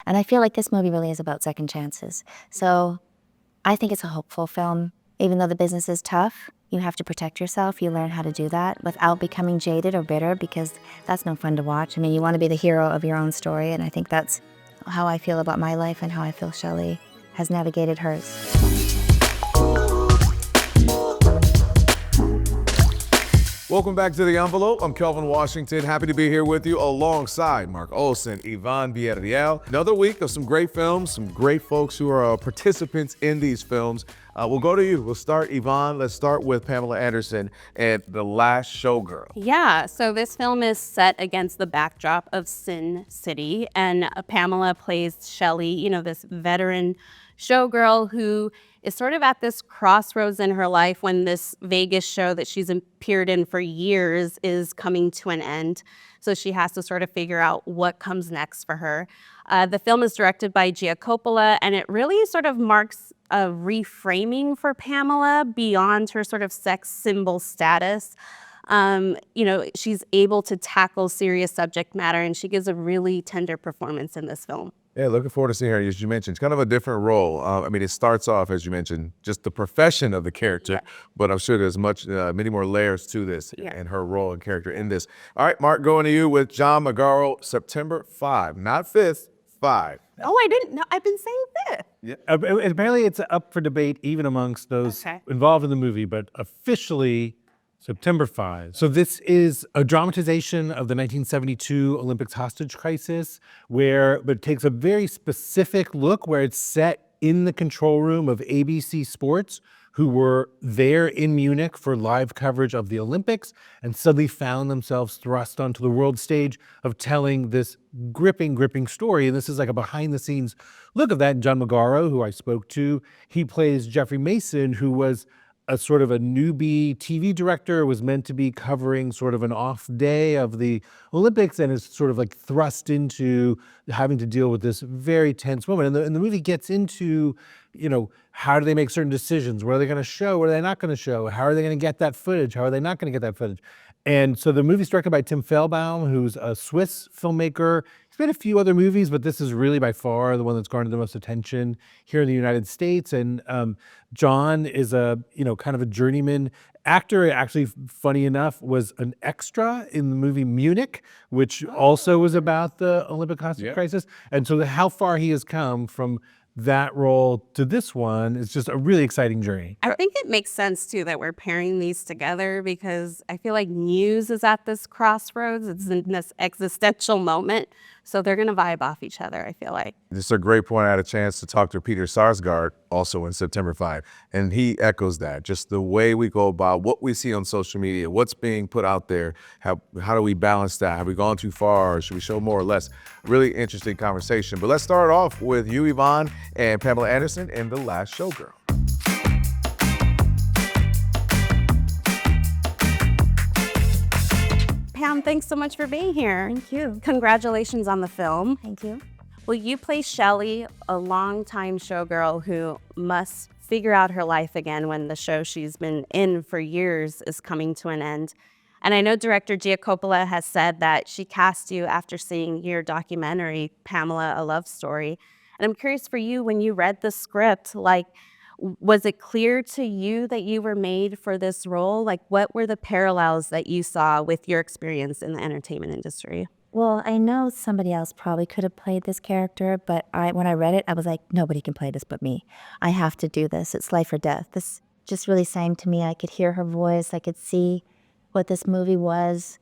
And I feel like this movie really is about second chances. So I think it's a hopeful film. Even though the business is tough, you have to protect yourself. You learn how to do that without becoming jaded or bitter, because that's no fun to watch. I mean, you want to be the hero of your own story, and I think that's how I feel about my life and how I feel Shelley has navigated hers. Welcome back to The Envelope. I'm Kelvin Washington. Happy to be here with you alongside Mark Olson, Yvonne Villarreal. Another week of some great films, some great folks who are participants in these films. We'll go to you. We'll start, Yvonne. Let's start with Pamela Anderson and The Last Showgirl. Yeah, so this film is set against the backdrop of Sin City, and Pamela plays Shelley, this veteran showgirl who is sort of at this crossroads in her life when this Vegas show that she's appeared in for years is coming to an end. So she has to sort of figure out what comes next for her. The film is directed by Gia Coppola, and it really sort of marks a reframing for Pamela beyond her sort of sex symbol status. She's able to tackle serious subject matter, and she gives a really tender performance in this film. Yeah, looking forward to seeing her. As you mentioned, it's kind of a different role. It starts off, as you mentioned, just the profession of the character, but I'm sure there's many more layers to this and her role and character in this. All right, Mark, going to you with John Magaro, September 5, not 5th, 5. Oh, I didn't know. I've been saying 5th. Yeah. Apparently, it's up for debate even amongst those involved in the movie, but officially September 5. So this is a dramatization of the 1972 Olympics hostage crisis, but it takes a very specific look where it's set in the control room of ABC Sports, who were there in Munich for live coverage of the Olympics and suddenly found themselves thrust onto the world stage of telling this gripping story. And this is like a behind the scenes look of that. And John Magaro, who I spoke to, he plays Jeffrey Mason, who was a sort of a newbie TV director, was meant to be covering sort of an off day of the Olympics, and is sort of like thrust into having to deal with this very tense moment. And the movie gets into, how do they make certain decisions? What are they going to show? What are they not going to show? How are they going to get that footage? How are they not going to get that footage? And so the movie's directed by Tim Fehlbaum, who's a Swiss filmmaker. He's made a few other movies, but this is really by far the one that's garnered the most attention here in the United States. And John is a, kind of a journeyman actor. Actually, funny enough, was an extra in the movie Munich, which also was about the Olympic hostage crisis. And so how far he has come from that role to this one is just a really exciting journey. I think it makes sense too that we're pairing these together, because I feel like Muse is at this crossroads. It's in this existential moment. So they're going to vibe off each other, I feel like. This is a great point. I had a chance to talk to Peter Sarsgaard also in September 5, and he echoes that. Just the way we go about what we see on social media, what's being put out there, how do we balance that? Have we gone too far, or should we show more or less? Really interesting conversation. But let's start off with you, Yvonne, and Pamela Anderson in The Last Showgirl. Pam, thanks so much for being here. Thank you. Congratulations on the film. Thank you. Well, you play Shelley, a longtime showgirl who must figure out her life again when the show she's been in for years is coming to an end. And I know director Gia Coppola has said that she cast you after seeing your documentary, Pamela, A Love Story. And I'm curious for you, when you read the script, was it clear to you that you were made for this role? What were the parallels that you saw with your experience in the entertainment industry? Well, I know somebody else probably could have played this character, but when I read it, I was like, nobody can play this but me. I have to do this. It's life or death. This just really sang to me. I could hear her voice. I could see what this movie was.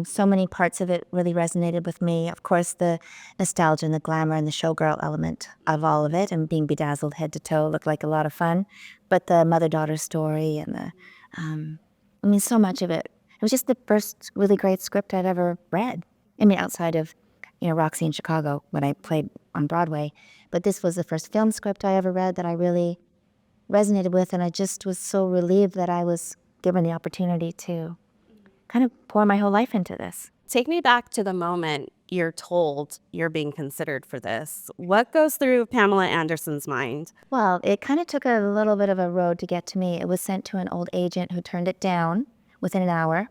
So many parts of it really resonated with me. Of course, the nostalgia and the glamour and the showgirl element of all of it, and being bedazzled head to toe looked like a lot of fun. But the mother-daughter story and so much of it. It was just the first really great script I'd ever read. Outside of, Roxy in Chicago when I played on Broadway. But this was the first film script I ever read that I really resonated with, and I just was so relieved that I was given the opportunity to kind of pour my whole life into this. Take me back to the moment you're told you're being considered for this. What goes through Pamela Anderson's mind? Well, it kind of took a little bit of a road to get to me. It was sent to an old agent who turned it down within an hour.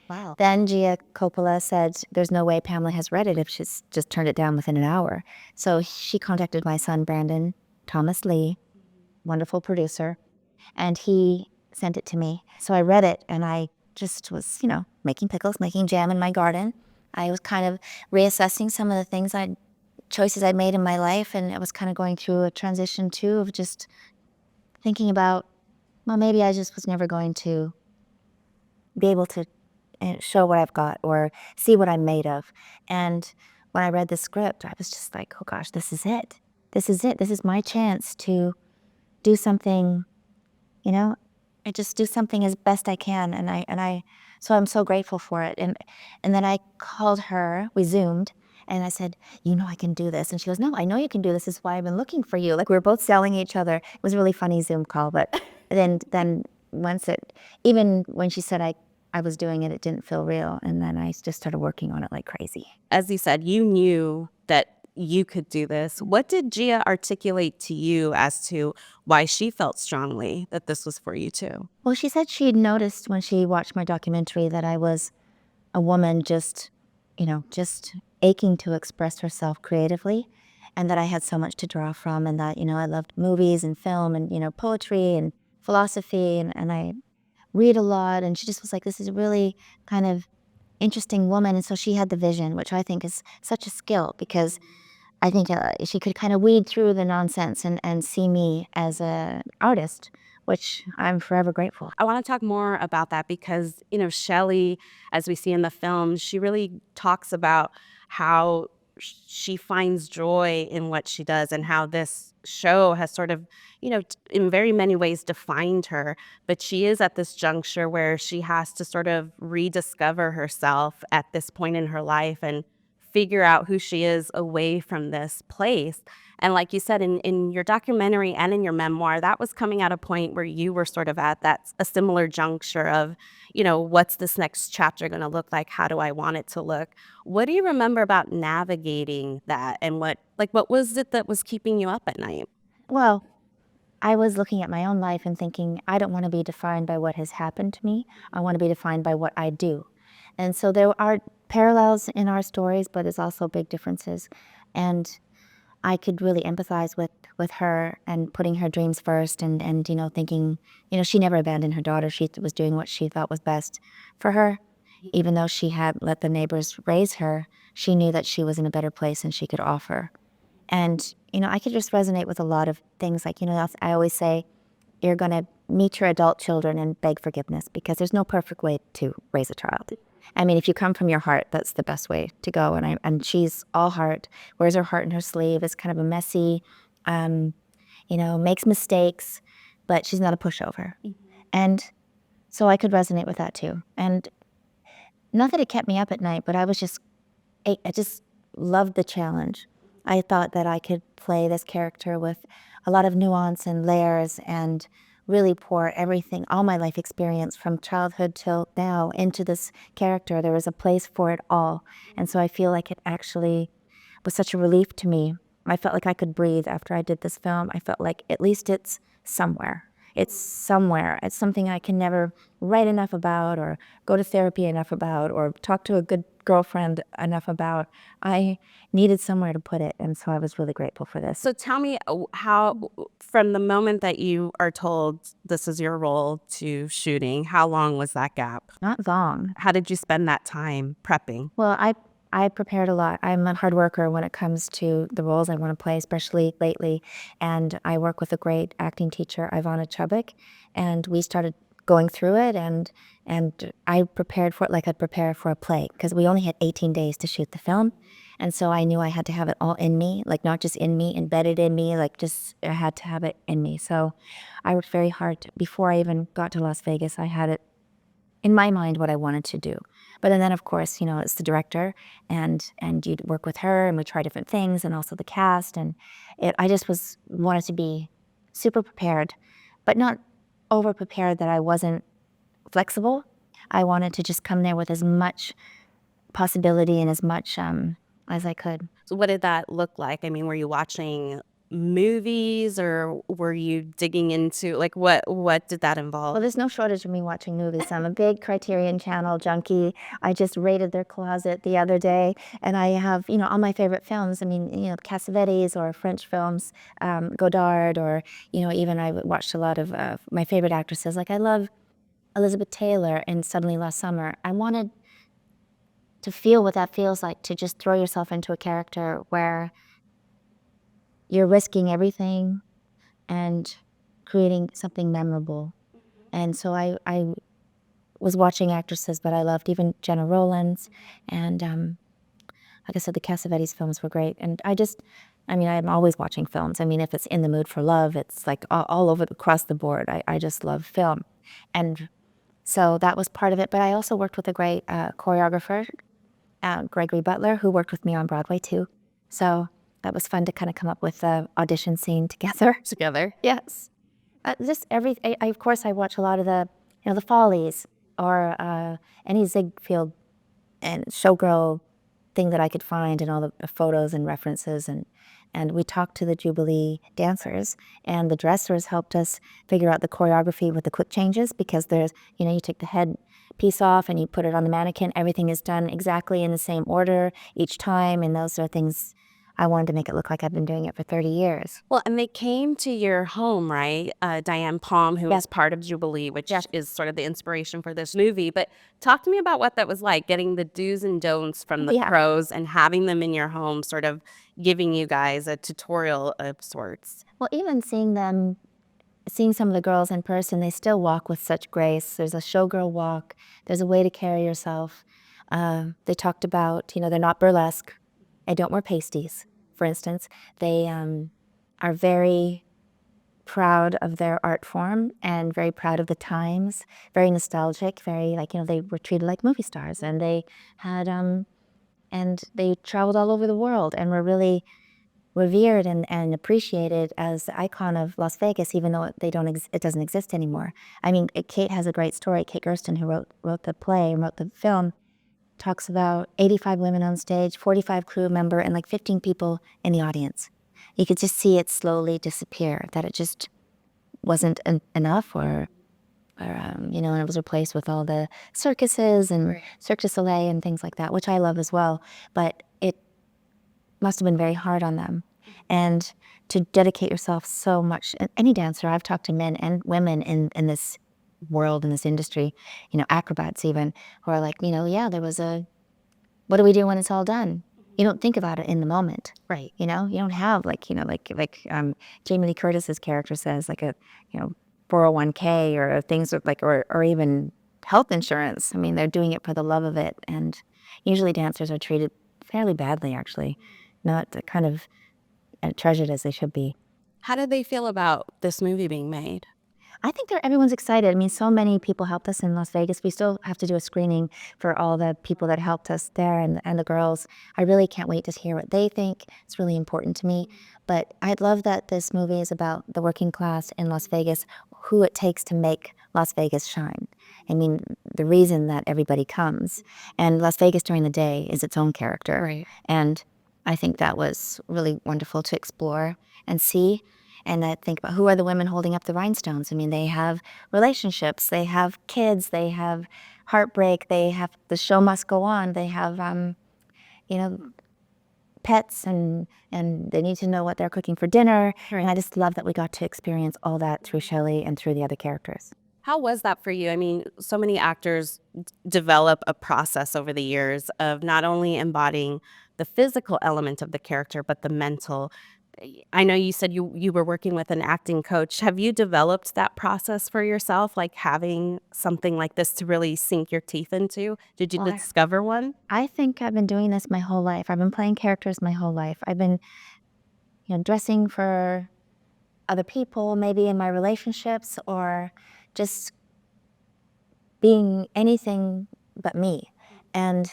Wow. Then Gia Coppola said, there's no way Pamela has read it if she's just turned it down within an hour. So she contacted my son, Brandon Thomas Lee, wonderful producer, and he sent it to me. So I read it, and I just was, making pickles, making jam in my garden. I was kind of reassessing some of the choices I'd made in my life, and I was kind of going through a transition too of just thinking about, well, maybe I just was never going to be able to show what I've got or see what I'm made of. And when I read the script, I was just like, oh gosh, this is it. This is it. This is my chance to do something, I just do something as best I can. So I'm so grateful for it. And then I called her, we Zoomed, and I said, I can do this. And she goes, no, I know you can do this. This is why I've been looking for you. Like we were both selling each other. It was a really funny Zoom call, but then even when she said I was doing it, it didn't feel real. And then I just started working on it like crazy. As you said, you knew that you could do this. What did Gia articulate to you as to why she felt strongly that this was for you too? Well, she said she'd noticed when she watched my documentary that I was a woman just aching to express herself creatively, and that I had so much to draw from, and that, I loved movies and film and, poetry and philosophy, and I read a lot. And she just was like, this is a really kind of interesting woman. And so she had the vision, which I think is such a skill, because I think she could kind of weed through the nonsense and see me as an artist, which I'm forever grateful. I want to talk more about that because, Shelley, as we see in the film, she really talks about how she finds joy in what she does and how this show has sort of, in very many ways defined her. But she is at this juncture where she has to sort of rediscover herself at this point in her life and figure out who she is away from this place. And like you said, in your documentary and in your memoir, that was coming at a point where you were sort of at a similar juncture of, what's this next chapter going to look like? How do I want it to look? What do you remember about navigating that? And what was it that was keeping you up at night? Well, I was looking at my own life and thinking, I don't want to be defined by what has happened to me. I want to be defined by what I do. And so there are parallels in our stories, but there's also big differences. And I could really empathize with her and putting her dreams first and thinking, she never abandoned her daughter. She was doing what she thought was best for her. Even though she had let the neighbors raise her, she knew that she was in a better place than she could offer. And, I could just resonate with a lot of things. Like, I always say, you're going to meet your adult children and beg forgiveness, because there's no perfect way to raise a child. I mean, if you come from your heart, that's the best way to go. And she's all heart, wears her heart in her sleeve, is kind of a messy, makes mistakes, but she's not a pushover. And so I could resonate with that too. And not that it kept me up at night, but I just loved the challenge. I thought that I could play this character with a lot of nuance and layers and really pour everything, all my life experience from childhood till now into this character. There was a place for it all. And so I feel like it actually was such a relief to me. I felt like I could breathe after I did this film. I felt like at least it's somewhere. It's somewhere. It's something I can never write enough about or go to therapy enough about or talk to a good girlfriend enough about. I needed somewhere to put it, and so I was really grateful for this. So tell me how, from the moment that you are told this is your role to shooting, how long was that gap? Not long. How did you spend that time prepping? Well, I prepared a lot. I'm a hard worker when it comes to the roles I want to play, especially lately. And I work with a great acting teacher, Ivana Chubbuck, and we started going through it, and I prepared for it like I'd prepare for a play, because we only had 18 days to shoot the film. And so I knew I had to have it all in me, like not just in me, embedded in me, like just I had to have it in me. So I worked very hard. Before I even got to Las Vegas, I had it in my mind what I wanted to do. But then of course, it's the director, and you'd work with her, and we try different things, and also the cast, and I just wanted to be super prepared, but not over prepared that I wasn't flexible. I wanted to just come there with as much possibility and as much as I could. So what did that look like? I mean, were you watching movies, or were you digging into like what did that involve? Well, there's no shortage of me watching movies. I'm a big Criterion Channel junkie. I just raided their closet the other day, and I have, all my favorite films. I mean, Cassavetes or French films, Godard, or, even I watched a lot of my favorite actresses. Like I love Elizabeth Taylor in Suddenly Last Summer. I wanted to feel what that feels like, to just throw yourself into a character where you're risking everything and creating something memorable. And so I was watching actresses, but I loved even Jenna Rollins. And like I said, the Cassavetes films were great. And I'm always watching films. I mean, if it's In the Mood for Love, it's like all over across the board. I just love film. And so that was part of it. But I also worked with a great choreographer, Gregory Butler, who worked with me on Broadway too. So that was fun to kind of come up with the audition scene together. Yes. Of course, I watch a lot of the Follies or any Ziegfeld and Showgirl thing that I could find, and all the photos and references. And we talked to the Jubilee dancers, and the dressers helped us figure out the choreography with the quick changes, because there's, you take the head piece off and you put it on the mannequin. Everything is done exactly in the same order each time, and those are things I wanted to make it look like I've been doing it for 30 years. Well, and they came to your home, right? Diane Palm, who is part of Jubilee, which is sort of the inspiration for this movie. But talk to me about what that was like, getting the do's and don'ts from the pros and having them in your home, sort of giving you guys a tutorial of sorts. Well, even seeing some of the girls in person, they still walk with such grace. There's a showgirl walk. There's a way to carry yourself. They talked about, they're not burlesque. They don't wear pasties, for instance. They are very proud of their art form and very proud of the times, very nostalgic, very they were treated like movie stars, and they had, and they traveled all over the world and were really revered and appreciated as the icon of Las Vegas, even though it doesn't exist anymore. I mean, Kate has a great story. Kate Gersten, who wrote the play and wrote the film, talks about 85 women on stage, 45 crew member, and like 15 people in the audience. You could just see it slowly disappear, that it just wasn't enough, and it was replaced with all the circuses and Cirque du Soleil and things like that, which I love as well. But it must have been very hard on them. And to dedicate yourself so much, any dancer, I've talked to men and women in this world, in this industry, acrobats even, who are like, there was what do we do when it's all done? You don't think about it in the moment. Right. You don't have Jamie Lee Curtis's character says, like a, 401k or things or even health insurance. I mean, they're doing it for the love of it. And usually dancers are treated fairly badly, actually, not kind of treasured as they should be. How did they feel about this movie being made? I think everyone's excited. I mean, so many people helped us in Las Vegas. We still have to do a screening for all the people that helped us there and the girls. I really can't wait to hear what they think. It's really important to me. But I love that this movie is about the working class in Las Vegas, who it takes to make Las Vegas shine. I mean, the reason that everybody comes. And Las Vegas during the day is its own character. Right. And I think that was really wonderful to explore and see. And I think about, who are the women holding up the rhinestones? I mean, they have relationships, they have kids, they have heartbreak, they have the show must go on, they have, pets, and they need to know what they're cooking for dinner. Right. And I just love that we got to experience all that through Shelley and through the other characters. How was that for you? I mean, so many actors develop a process over the years of not only embodying the physical element of the character, but the mental. I know you said you were working with an acting coach. Have you developed that process for yourself, like having something like this to really sink your teeth into? Did you discover one? I think I've been doing this my whole life. I've been playing characters my whole life. I've been, dressing for other people, maybe in my relationships, or just being anything but me. And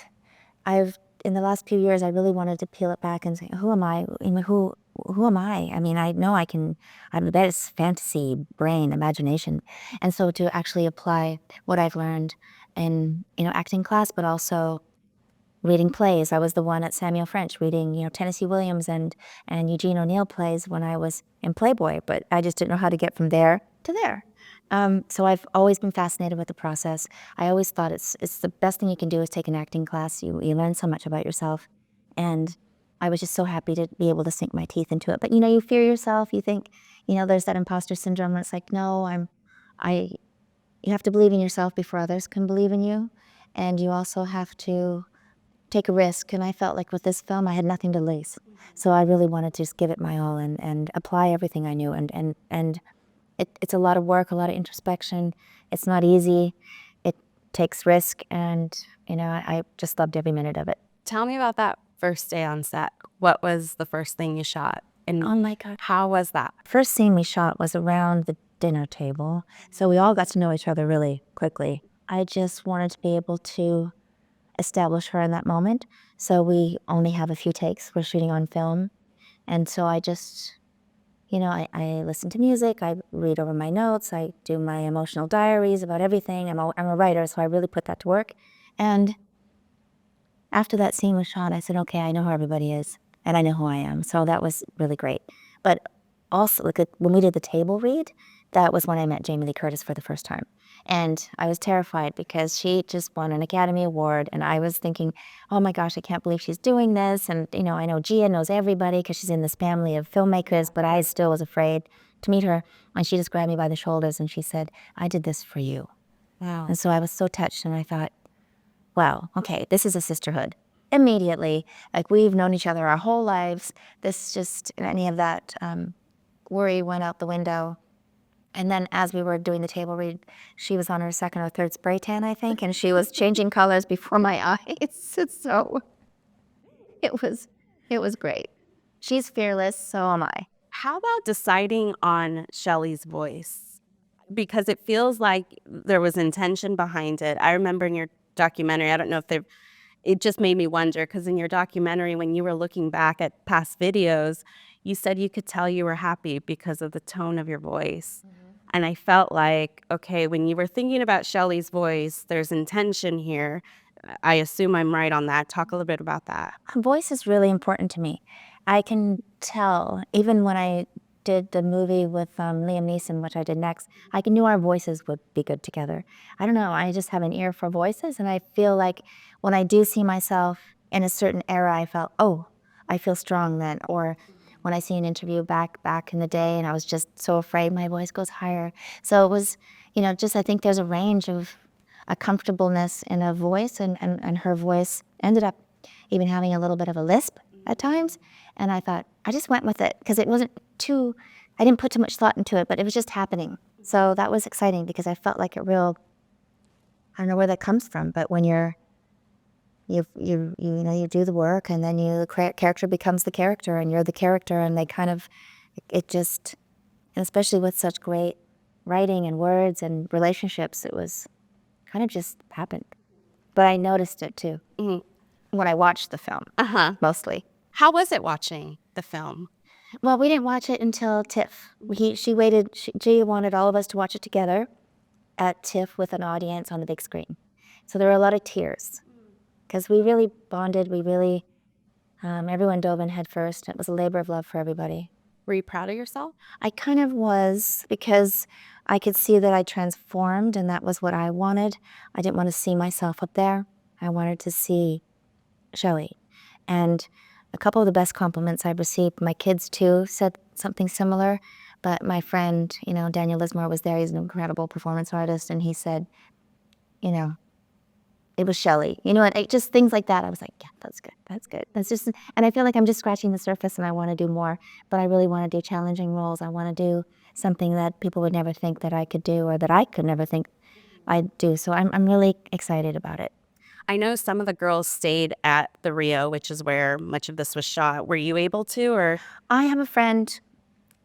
in the last few years, I really wanted to peel it back and say, who am I? Who am I? I mean, I know I'm the best fantasy brain, imagination. And so to actually apply what I've learned in, acting class, but also reading plays. I was the one at Samuel French reading, Tennessee Williams and Eugene O'Neill plays when I was in Playboy, but I just didn't know how to get from there to there. So I've always been fascinated with the process. I always thought it's the best thing you can do is take an acting class. You learn so much about yourself, and I was just so happy to be able to sink my teeth into it. But you fear yourself. You think, there's that imposter syndrome. And it's like, no, you have to believe in yourself before others can believe in you, and you also have to take a risk. And I felt like with this film, I had nothing to lose, so I really wanted to just give it my all and apply everything I knew. And it's a lot of work, a lot of introspection. It's not easy. It takes risk, and I just loved every minute of it. Tell me about that first day on set. What was the first thing you shot? And Oh my God. how was that? First scene we shot was around the dinner table, so we all got to know each other really quickly. I just wanted to be able to establish her in that moment, so we only have a few takes. We're shooting on film, and so I just, I listen to music, I read over my notes, I do my emotional diaries about everything. I'm a writer, so I really put that to work. And after that scene was shot, I said, okay, I know who everybody is, and I know who I am. So that was really great. But also, when we did the table read, that was when I met Jamie Lee Curtis for the first time. And I was terrified because she just won an Academy Award, and I was thinking, oh my gosh, I can't believe she's doing this. And, I know Gia knows everybody because she's in this family of filmmakers, but I still was afraid to meet her. And she just grabbed me by the shoulders and she said, I did this for you. Wow. And so I was so touched, and I thought, wow, okay, this is a sisterhood. Immediately, like we've known each other our whole lives. Any of that worry went out the window. And then as we were doing the table read, she was on her second or third spray tan, I think, and she was changing colors before my eyes. So it was great. She's fearless, so am I. How about deciding on Shelley's voice? Because it feels like there was intention behind it. I remember in your documentary, I don't know if it just made me wonder, because in your documentary, when you were looking back at past videos, you said you could tell you were happy because of the tone of your voice. And I felt like, okay, when you were thinking about Shelley's voice, there's intention here. I assume I'm right on that. Talk a little bit about that. Her voice is really important to me. I can tell, even when I did the movie with Liam Neeson, which I did next, I knew our voices would be good together. I don't know, I just have an ear for voices, and I feel like when I do see myself in a certain era, I felt, oh, I feel strong then. Or when I see an interview back in the day and I was just so afraid, my voice goes higher. So it was, I think there's a range of a comfortableness in a voice, and her voice ended up even having a little bit of a lisp at times. And I thought, I just went with it because it wasn't I didn't put too much thought into it, but it was just happening. So that was exciting because I felt like I don't know where that comes from, but when you do the work, and then the character becomes the character, and you're the character, and they kind of, and especially with such great writing and words and relationships, it was kind of just happened. But I noticed it too when I watched the film, mostly. How was it watching the film? Well, we didn't watch it until TIFF. She waited. Gia wanted all of us to watch it together at TIFF with an audience on the big screen. So there were a lot of tears because we really bonded. We really, everyone dove in head first. It was a labor of love for everybody. Were you proud of yourself? I kind of was, because I could see that I transformed, and that was what I wanted. I didn't want to see myself up there. I wanted to see Shelley. And a couple of the best compliments I've received, my kids too said something similar, but my friend, Daniel Lismore was there. He's an incredible performance artist, and he said, it was Shelley. Just things like that. I was like, yeah, that's good. That's good. And I feel like I'm just scratching the surface, and I want to do more, but I really want to do challenging roles. I want to do something that people would never think that I could do, or that I could never think I'd do. So I'm really excited about it. I know some of the girls stayed at the Rio, which is where much of this was shot. Were you able to, or? I have a friend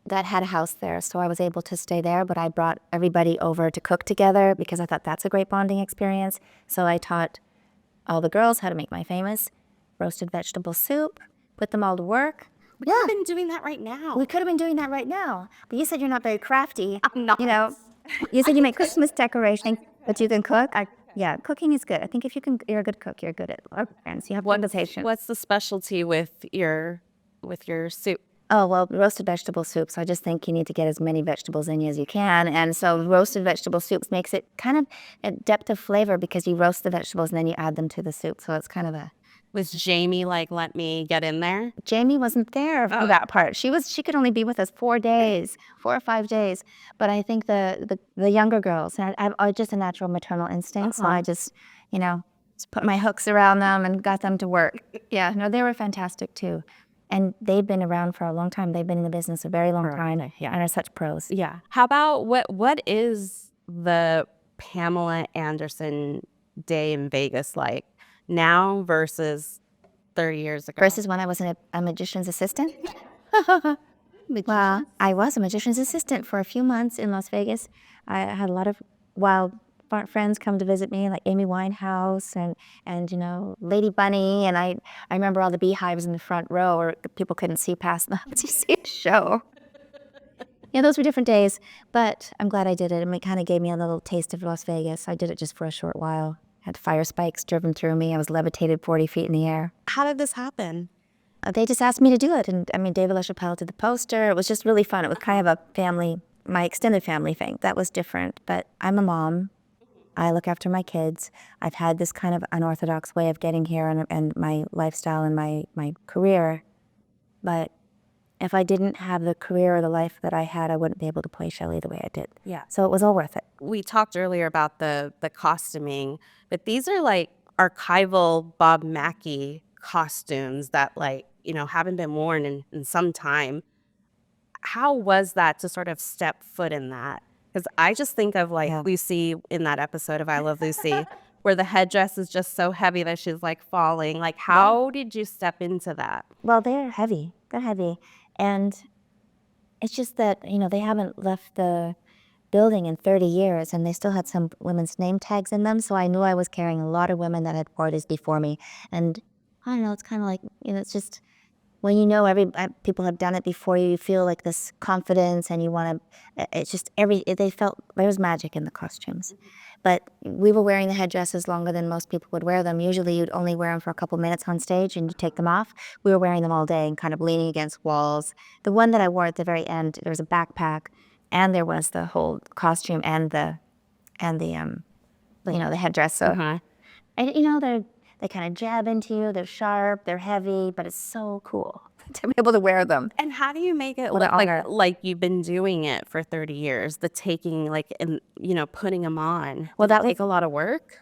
that had a house there, so I was able to stay there, but I brought everybody over to cook together because I thought that's a great bonding experience. So I taught all the girls how to make my famous roasted vegetable soup, put them all to work. We could have been doing that right now. We could have been doing that right now, but you said you're not very crafty. I'm not. You said you make Christmas decorations, but you can cook. Yeah, cooking is good. I think if you're a good cook, you're good at friends. You have one patience. What's the specialty with your soup? Oh, well, roasted vegetable soups. I just think you need to get as many vegetables in you as you can. And so roasted vegetable soups makes it kind of a depth of flavor because you roast the vegetables and then you add them to the soup. So it's kind of a... Was Jamie like, let me get in there? Jamie wasn't there for that part. She could only be with us 4 days, 4 or 5 days. But I think the younger girls, and I just a natural maternal instinct. So I just, just put my hooks around them and got them to work. Yeah, no, they were fantastic too. And they've been around for a long time. They've been in the business a very long time and are such pros. Yeah. How about what is the Pamela Anderson day in Vegas like now versus 30 years ago? Versus when I was a magician's assistant. Well, I was a magician's assistant for a few months in Las Vegas. I had a lot of wild friends come to visit me, like Amy Winehouse and Lady Bunny, and I remember all the beehives in the front row where people couldn't see past them to see a show. Yeah, those were different days, but I'm glad I did it, and it kind of gave me a little taste of Las Vegas. I did it just for a short while. Had fire spikes driven through me. I was levitated 40 feet in the air. How did this happen? They just asked me to do it, and I mean, David LaChapelle did the poster. It was just really fun. It was kind of my extended family thing. That was different, but I'm a mom. I look after my kids. I've had this kind of unorthodox way of getting here and my lifestyle and my career. But if I didn't have the career or the life that I had, I wouldn't be able to play Shelley the way I did. Yeah. So it was all worth it. We talked earlier about the costuming, but these are like archival Bob Mackie costumes that haven't been worn in some time. How was that to sort of step foot in that? Because I just think of Lucy in that episode of I Love Lucy, where the headdress is just so heavy that she's like falling. Like, how did you step into that? Well, they're heavy. They're heavy. And it's just that, they haven't left the building in 30 years and they still had some women's name tags in them. So I knew I was carrying a lot of women that had parties before me. And I don't know, it's kind of like, it's just when people have done it before you, you feel like this confidence and you want to, it's just they felt, there was magic in the costumes. But we were wearing the headdresses longer than most people would wear them. Usually you'd only wear them for a couple minutes on stage and you take them off. We were wearing them all day and kind of leaning against walls. The one that I wore at the very end, there was a backpack and there was the whole costume and the headdress. So, they kind of jab into you. They're sharp, they're heavy, but it's so cool to be able to wear them. And how do you make it What look an honor. like you've been doing it for 30 years? The taking, and putting them on. Well, that was take a lot of work.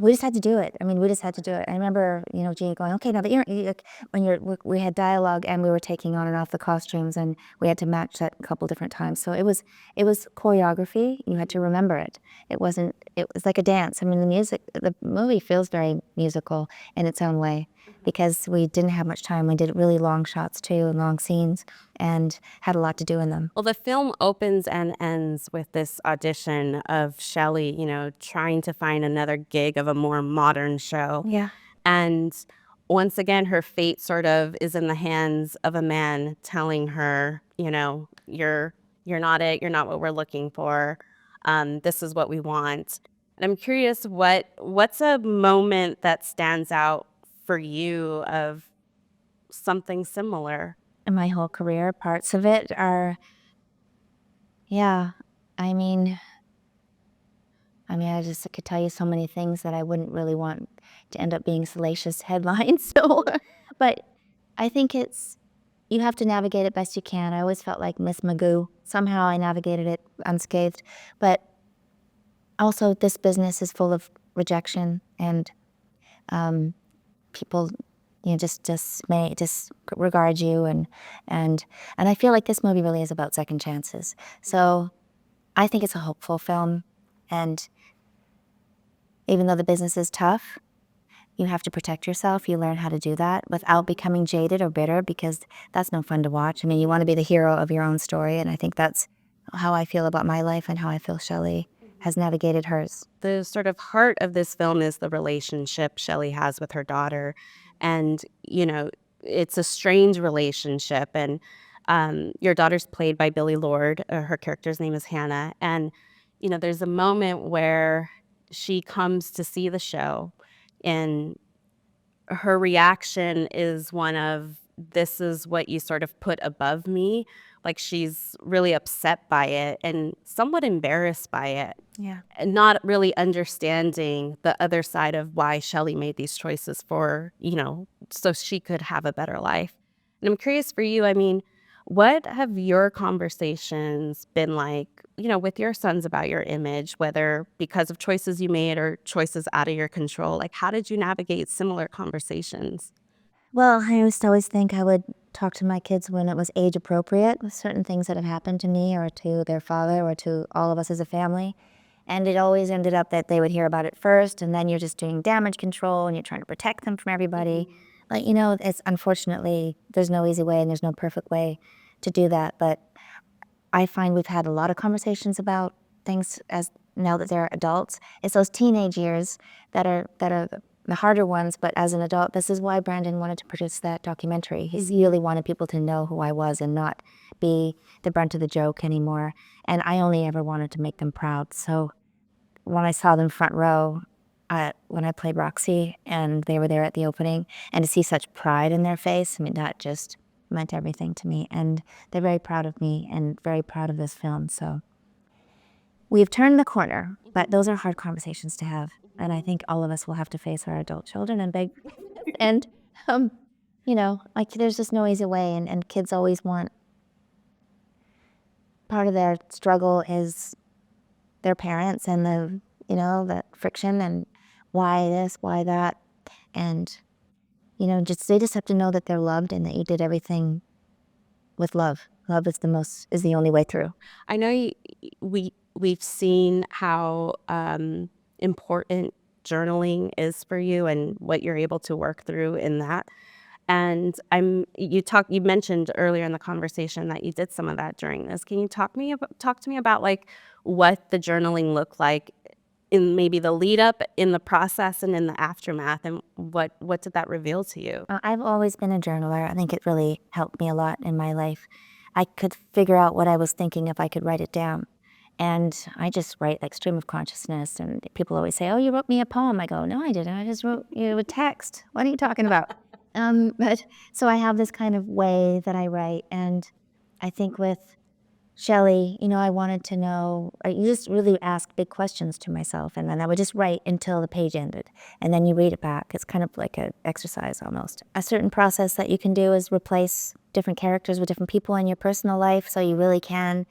We just had to do it. I mean, we just had to do it. I remember, Jeannie going, okay, now we had dialogue and we were taking on and off the costumes and we had to match that a couple different times. So it was choreography. You had to remember it. It was like a dance. I mean, the movie feels very musical in its own way because we didn't have much time. We did really long shots too and long scenes and had a lot to do in them. Well, the film opens and ends with this audition of Shelley, trying to find another gig of a more modern show. Yeah. And once again, her fate sort of is in the hands of a man telling her, you're not it. You're not what we're looking for. This is what we want. And I'm curious, what's a moment that stands out for you of something similar? In my whole career, parts of it are, I mean, I just could tell you so many things that I wouldn't really want to end up being salacious headlines. So, but I think you have to navigate it best you can. I always felt like Miss Magoo. Somehow I navigated it unscathed. But also, this business is full of rejection and people, just may disregard you and I feel like this movie really is about second chances. So I think it's a hopeful film, and even though the business is tough, you have to protect yourself. You learn how to do that without becoming jaded or bitter, because that's no fun to watch. I mean, you want to be the hero of your own story, and I think that's how I feel about my life and how I feel Shelley has navigated hers. The sort of heart of this film is the relationship Shelley has with her daughter. And, it's a strange relationship. And your daughter's played by Billie Lourd. Her character's name is Hannah. And, there's a moment where she comes to see the show, and her reaction is one of, this is what you sort of put above me. Like, she's really upset by it and somewhat embarrassed by it, Yeah. and not really understanding the other side of why Shelley made these choices for, so she could have a better life. And I'm curious for you, I mean, what have your conversations been like, with your sons about your image, whether because of choices you made or choices out of your control? Like, how did you navigate similar conversations? Well, I used to always think I would talk to my kids when it was age appropriate with certain things that have happened to me or to their father or to all of us as a family. And it always ended up that they would hear about it first, and then you're just doing damage control and you're trying to protect them from everybody. Like, it's unfortunately, there's no easy way and there's no perfect way to do that. But I find we've had a lot of conversations about things as now that they're adults. It's those teenage years that are the harder ones, but as an adult, this is why Brandon wanted to produce that documentary. He really wanted people to know who I was and not be the brunt of the joke anymore. And I only ever wanted to make them proud. So when I saw them front row when I played Roxy and they were there at the opening, and to see such pride in their face, I mean, that just meant everything to me. And they're very proud of me and very proud of this film. So we've turned the corner, but those are hard conversations to have. And I think all of us will have to face our adult children and beg. And, like there's just no easy way. And kids always want, part of their struggle is their parents and that friction and why this, why that. And, they just have to know that they're loved and that you did everything with love. Love is the only way through. I know we've seen how important journaling is for you and what you're able to work through in that. And you mentioned earlier in the conversation that you did some of that during this. Can you talk to me about like what the journaling looked like in maybe the lead up, in the process, and in the aftermath, and what did that reveal to you? I've always been a journaler. I think it really helped me a lot in my life. I could figure out what I was thinking if I could write it down. And I just write like stream of consciousness. And people always say, "Oh, you wrote me a poem." I go, "No, I didn't. I just wrote you a text. What are you talking about?" But so I have this kind of way that I write. And I think with Shelley, I wanted to know, I just really ask big questions to myself, and then I would just write until the page ended, and then you read it back. It's kind of like an exercise almost. A certain process that you can do is replace different characters with different people in your personal life, so you really can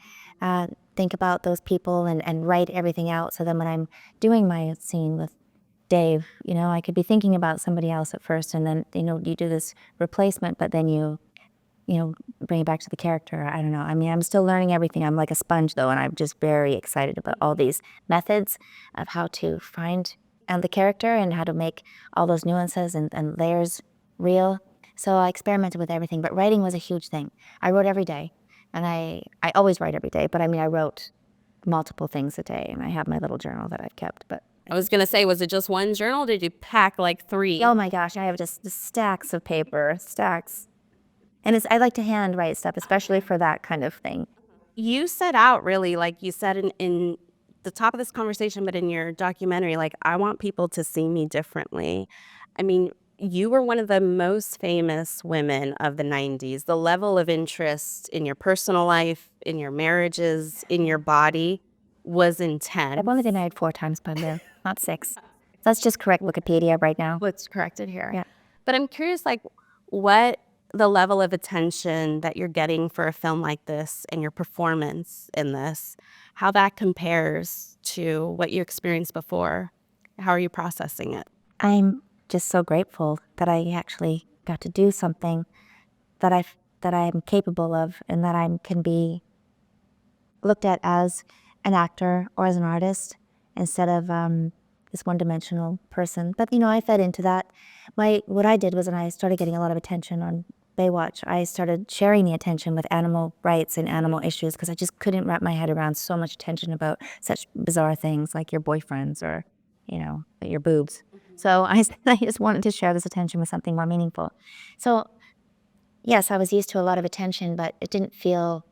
think about those people and write everything out, so then when I'm doing my scene with Dave, I could be thinking about somebody else at first, and then, you do this replacement, but then you bring it back to the character. I don't know. I mean, I'm still learning everything. I'm like a sponge, though, and I'm just very excited about all these methods of how to find the character and how to make all those nuances and layers real. So I experimented with everything, but writing was a huge thing. I wrote every day, and I always write every day, but I mean, I wrote multiple things a day, and I have my little journal that I've kept, but I was gonna say, was it just one journal? Did you pack like 3? oh my gosh, I have just stacks of paper, stacks. And I like to handwrite stuff, especially for that kind of thing. You set out really, like you said in the top of this conversation, but in your documentary, like, I want people to see me differently. I mean, you were one of the most famous women of the 90s. The level of interest in your personal life, in your marriages, in your body was intense. I've only been married 4 times, by the way, not 6. Let's just correct Wikipedia right now. Let's correct it here. Yeah. But I'm curious, like, what the level of attention that you're getting for a film like this and your performance in this, how that compares to what you experienced before. How are you processing it? I'm just so grateful that I actually got to do something that I'm capable of and that I can be looked at as an actor or as an artist instead of this one-dimensional person. But I fed into that. What I did was, when I started getting a lot of attention on Baywatch, I started sharing the attention with animal rights and animal issues because I just couldn't wrap my head around so much attention about such bizarre things like your boyfriends or, your boobs. So I just wanted to share this attention with something more meaningful. So yes, I was used to a lot of attention, but it didn't feel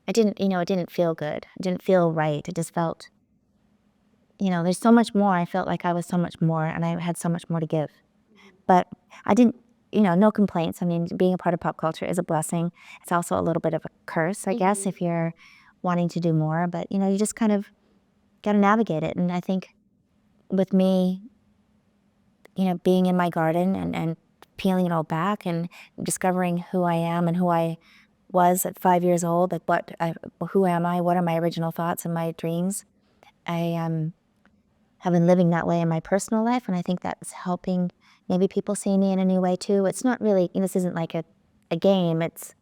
good. It didn't feel right. It just felt there's so much more. I felt like I was so much more, and I had so much more to give. But I didn't, no complaints. I mean, being a part of pop culture is a blessing. It's also a little bit of a curse, I guess, if you're wanting to do more. But, you just kind of got to navigate it. And I think with me, being in my garden and peeling it all back and discovering who I am and who I was at 5 years old, like who am I? What are my original thoughts and my dreams? I have been living that way in my personal life, and I think that's helping maybe people see me in a new way too. It's not really, this isn't like a game, it's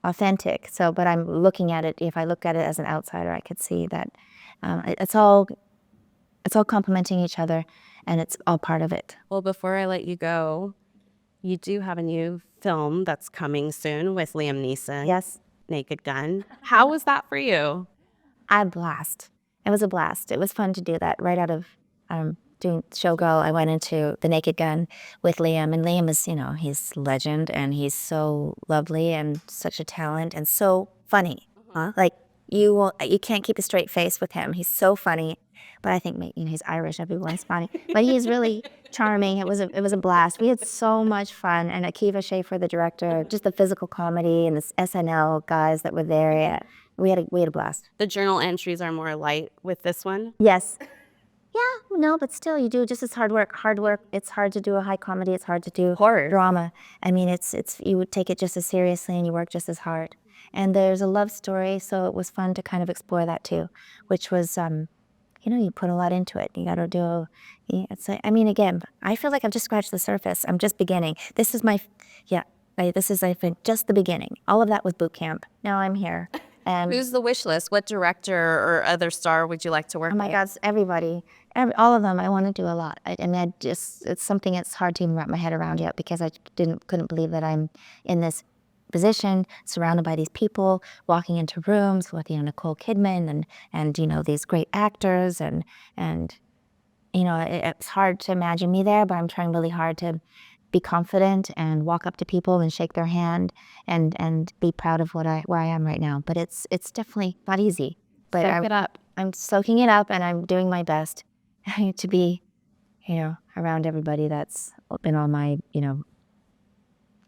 authentic. So, but I'm looking at it, if I look at it as an outsider, I could see that it's all complementing each other, and it's all part of it. Well, before I let you go, you do have a new film that's coming soon with Liam Neeson. Yes. Naked Gun. How was that for you? I had a blast. It was a blast. It was fun to do that. Right out of doing Showgirl, I went into The Naked Gun with Liam. And Liam is, he's legend, and he's so lovely and such a talent and so funny. Like, you can't keep a straight face with him. He's so funny. But I think he's Irish. Everyone's funny. But he's really charming. It was a blast. We had so much fun. And Akiva Schaffer, the director, just the physical comedy and the SNL guys that were there. Yeah, we had a blast. The journal entries are more light with this one? Yes. Yeah, no, but still, you do just as hard work. It's hard to do a high comedy. It's hard to do horror drama. I mean, it's you would take it just as seriously and you work just as hard. And there's a love story, so it was fun to kind of explore that too, which was, you put a lot into it. You got to do. Again, I feel like I've just scratched the surface. I'm just beginning. This is I think just the beginning. All of that was boot camp. Now I'm here. Who's the wish list? What director or other star would you like to work with? Oh my God, everybody. All of them. I want to do a lot. It's something that's hard to even wrap my head around yet, because I couldn't believe that I'm in this position, surrounded by these people, walking into rooms with Nicole Kidman and these great actors and it's hard to imagine me there, but I'm trying really hard to be confident and walk up to people and shake their hand and be proud of where I am right now. But it's definitely not easy. But Soak it up. I'm soaking it up, and I'm doing my best to be, around everybody that's been on my,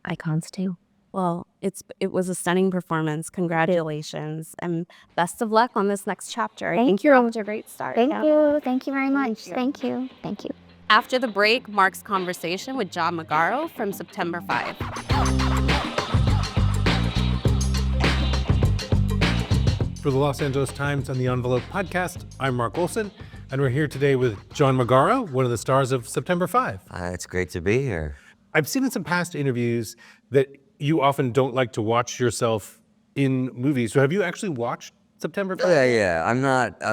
icons too. Well, it was a stunning performance. Congratulations, and best of luck on this next chapter. I think you're off to a great start. Thank you. Thank you very much. Thank you. Thank you. After the break, Mark's conversation with John Magaro from September 5. For the Los Angeles Times and the Envelope podcast, I'm Mark Olson, and we're here today with John Magaro, one of the stars of September 5. It's great to be here. I've seen in some past interviews that you often don't like to watch yourself in movies. So have you actually watched September 5? Yeah. I'm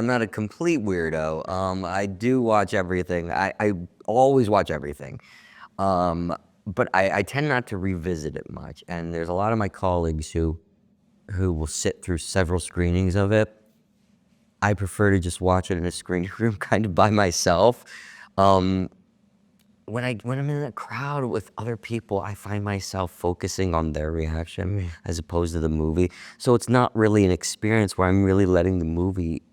not a complete weirdo. I do watch everything. I always watch everything. But I tend not to revisit it much. And there's a lot of my colleagues who will sit through several screenings of it. I prefer to just watch it in a screening room kind of by myself. When I'm in a crowd with other people, I find myself focusing on their reaction as opposed to the movie. So it's not really an experience where I'm really letting the movie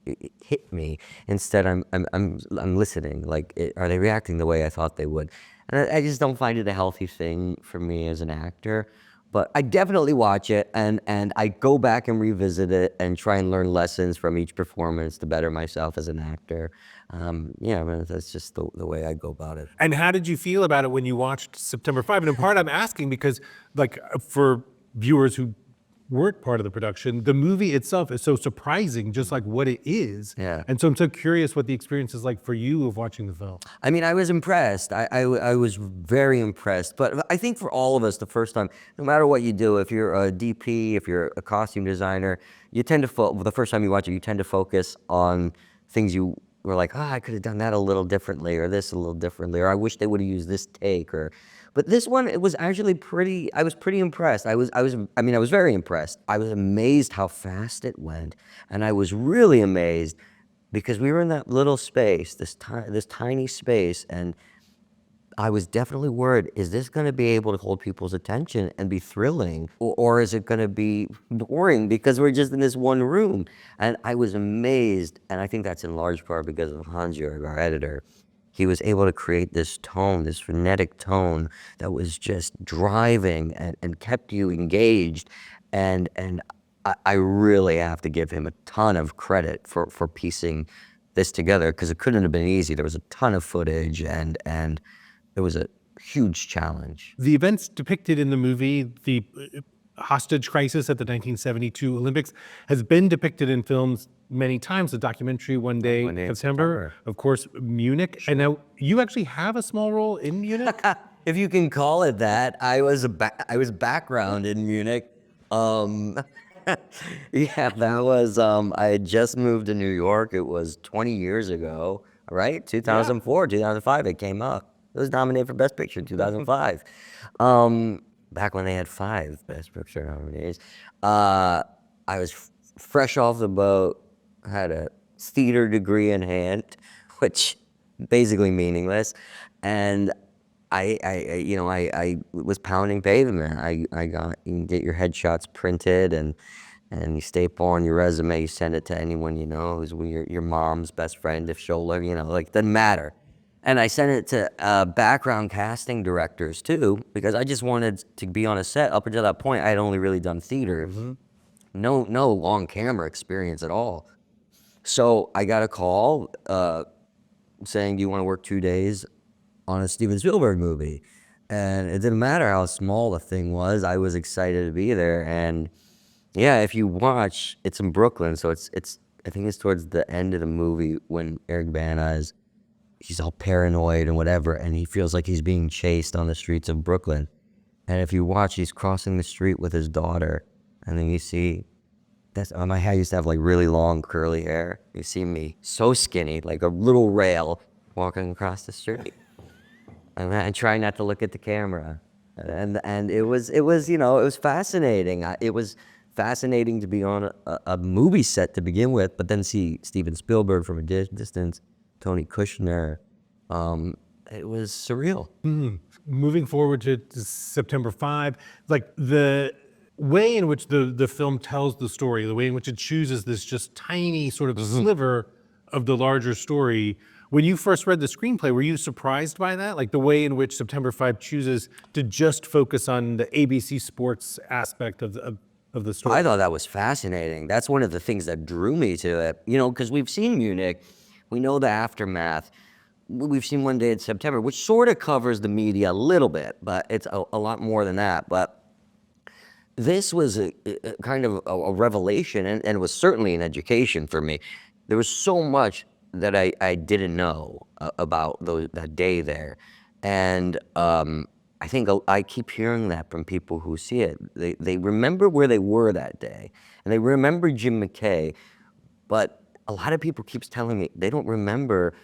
hit me. Instead, I'm listening. Like, are they reacting the way I thought they would? And I just don't find it a healthy thing for me as an actor. But I definitely watch it, and I go back and revisit it and try and learn lessons from each performance to better myself as an actor. That's just the way I go about it. And how did you feel about it when you watched September 5? And in part, I'm asking because, like, for viewers who weren't part of the production, the movie itself is so surprising, just like what it is. Yeah. And so I'm so curious what the experience is like for you of watching the film. I mean, I was impressed. I was very impressed. But I think for all of us, the first time, no matter what you do, if you're a DP, if you're a costume designer, you tend to the first time you watch it, you tend to focus on things you were like, I could have done that a little differently, or this a little differently, or I wish they would have used this take, But this one, it was actually I was pretty impressed. I was very impressed. I was amazed how fast it went. And I was really amazed because we were in that little space, this tiny space, and I was definitely worried, is this going to be able to hold people's attention and be thrilling? Or is it going to be boring because we're just in this one room? And I was amazed, and I think that's in large part because of Hans-Jörg, our editor. He was able to create this tone, this frenetic tone that was just driving and kept you engaged. And I really have to give him a ton of credit for piecing this together, because it couldn't have been easy. There was a ton of footage, and it was a huge challenge. The events depicted in the movie, the hostage crisis at the 1972 Olympics, has been depicted in films many times. The documentary One Day in September, of course, Munich. And now you actually have a small role in Munich? If you can call it that. I was background in Munich. Yeah, that was, I had just moved to New York. It was 20 years ago, right? 2004, 2005, it came up. It was nominated for Best Picture in 2005. Back when they had 5 Best Picture nominees. I was fresh off the boat, had a theater degree in hand, which basically meaningless. And I was pounding pavement. I got, you can get your headshots printed, and you staple on your resume, you send it to anyone you know, who's your mom's best friend, if Shola, like, doesn't matter. And I sent it to background casting directors too, because I just wanted to be on a set. Up until that point, I had only really done theater. No long camera experience at all. So I got a call saying, do you want to work 2 days on a Steven Spielberg movie? And it didn't matter how small the thing was. I was excited to be there. And yeah, if you watch, it's in Brooklyn, so it's I think it's towards the end of the movie when Eric Bana he's all paranoid and whatever, and he feels like he's being chased on the streets of Brooklyn. And if you watch, he's crossing the street with his daughter, and then you see, my hair used to have like really long curly hair. You see me so skinny, like a little rail, walking across the street. And trying not to look at the camera. And it was it was fascinating. It was fascinating to be on a movie set to begin with, but then see Steven Spielberg from a distance, Tony Kushner. It was surreal. Moving forward to September 5, like the way in which the film tells the story, the way in which it chooses this just tiny sort of sliver of the larger story. When you first read the screenplay, were you surprised by that? Like the way in which September 5 chooses to just focus on the ABC Sports aspect of the story? I thought that was fascinating. That's one of the things that drew me to it. Because we've seen Munich, we know the aftermath. We've seen One Day in September, which sort of covers the media a little bit, but it's a lot more than that. But this was a kind of a revelation, and it was certainly an education for me. There was so much that I didn't know about that day there. And I think I keep hearing that from people who see it. They remember where they were that day, and they remember Jim McKay, but a lot of people keeps telling me they don't remember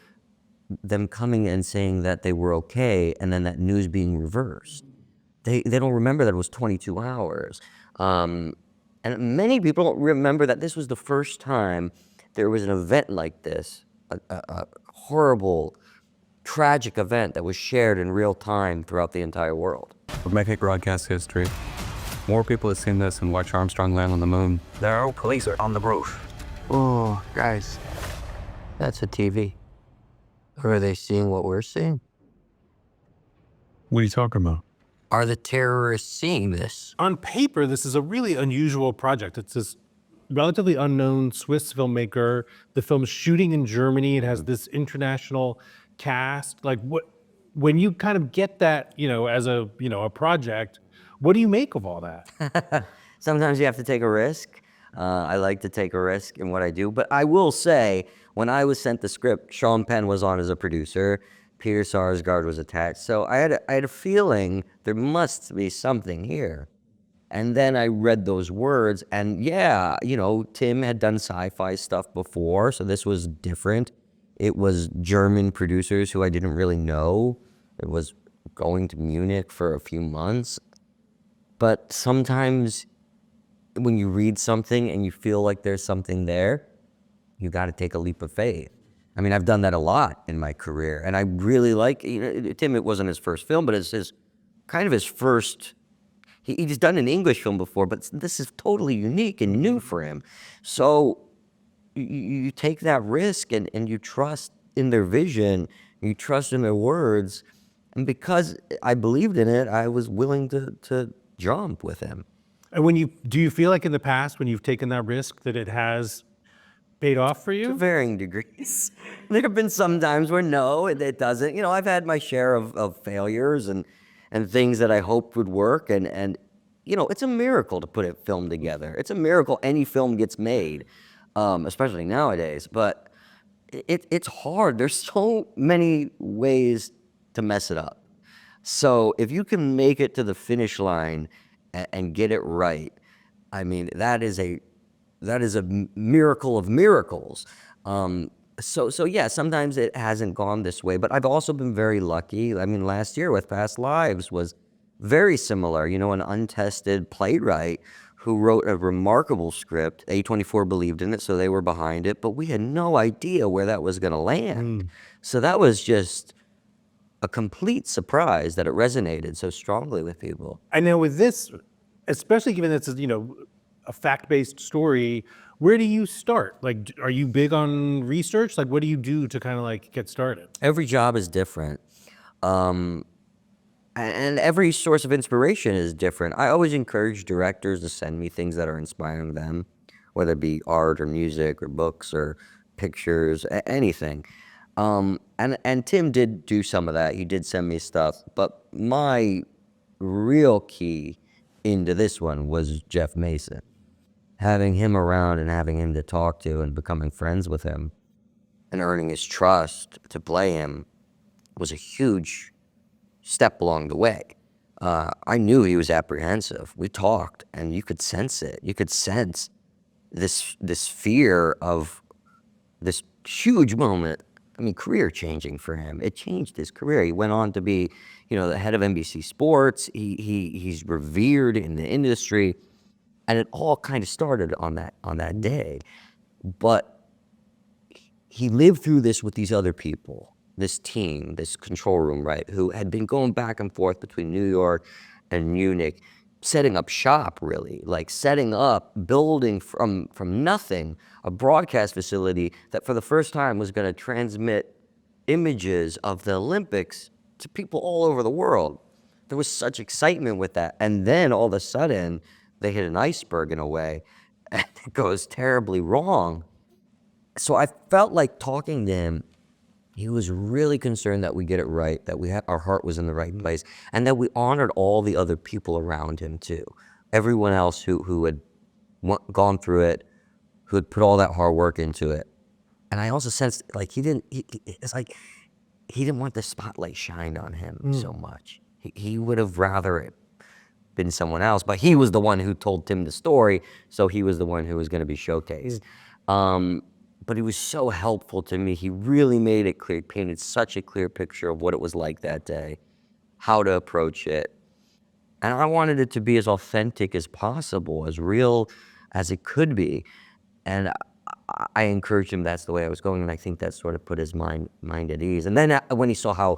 them coming and saying that they were okay, and then that news being reversed. They don't remember that it was 22 hours. And many people don't remember that this was the first time there was an event like this, a horrible, tragic event that was shared in real time throughout the entire world. We're making broadcast history. More people have seen this and watched Armstrong land on the moon. Now, police are on the roof. Oh, guys, that's a TV. Are they seeing what we're seeing? What are you talking about? Are the terrorists seeing this? On paper, this is a really unusual project. It's this relatively unknown Swiss filmmaker. The film's shooting in Germany. It has this international cast. Like, when you kind of get that, as a project, what do you make of all that? Sometimes you have to take a risk. I like to take a risk in what I do, but I will say, when I was sent the script, Sean Penn was on as a producer, Peter Sarsgaard was attached, so I had a feeling there must be something here. And then I read those words, and yeah, Tim had done sci-fi stuff before, so this was different. It was German producers who I didn't really know. It was going to Munich for a few months. But sometimes when you read something and you feel like there's something there, you got to take a leap of faith. I mean, I've done that a lot in my career, and I really like, you know, Tim, it wasn't his first film, but it's his kind of his first. He's done an English film before, but this is totally unique and new for him. So you take that risk and you trust in their vision, you trust in their words, and because I believed in it, I was willing to jump with him. And do you feel like in the past when you've taken that risk that it has paid off for To you? varying degrees. There have been some times where no, it doesn't. You know, I've had my share of failures and things that I hoped would work. And you know, it's a miracle to put a film together. It's a miracle any film gets made, especially nowadays. But it's hard. There's so many ways to mess it up. So if you can make it to the finish line and get it right, I mean, that is a miracle of miracles. So yeah, sometimes it hasn't gone this way, but I've also been very lucky. I mean, last year with Past Lives was very similar. You know, an untested playwright who wrote a remarkable script. A24 believed in it, so they were behind it, but we had no idea where that was going to land. So that was just a complete surprise that it resonated so strongly with people. I know with this, especially given that it's, you know, a fact-based story, where do you start? Like, are you big on research? Like, what do you do to kind of like get started? Every job is different. And every source of inspiration is different. I always encourage directors to send me things that are inspiring them, whether it be art or music or books or pictures, anything. And Tim did do some of that. He did send me stuff. But my real key into this one was Jeff Mason. Having him around and having him to talk to and becoming friends with him and earning his trust to play him was a huge step along the way. I knew he was apprehensive. We talked, and you could sense it. You could sense this fear of this huge moment. I mean, career changing for him. It changed his career. He went on to be, you know, the head of NBC Sports. He's revered in the industry, and it all kind of started on that day. But he lived through this with these other people, this team, this control room, right, who had been going back and forth between New York and Munich, setting up shop, really, like setting up, building from nothing, a broadcast facility that for the first time was going to transmit images of the Olympics to people all over the world. There was such excitement with that. And then all of a sudden, they hit an iceberg in a way, and it goes terribly wrong. So I felt like talking to him, he was really concerned that we get it right, that our heart was in the right place, and that we honored all the other people around him too. Everyone else who had gone through it, who had put all that hard work into it. And I also sensed like it's like he didn't want the spotlight shined on him so much. He would have rather it been someone else, but he was the one who told Tim the story, so he was the one who was going to be showcased. But he was so helpful to me. He really made it clear, painted such a clear picture of what it was like that day, how to approach it. And I wanted it to be as authentic as possible, as real as it could be. And I encouraged him that's the way I was going, and I think that sort of put his mind at ease. And then when he saw how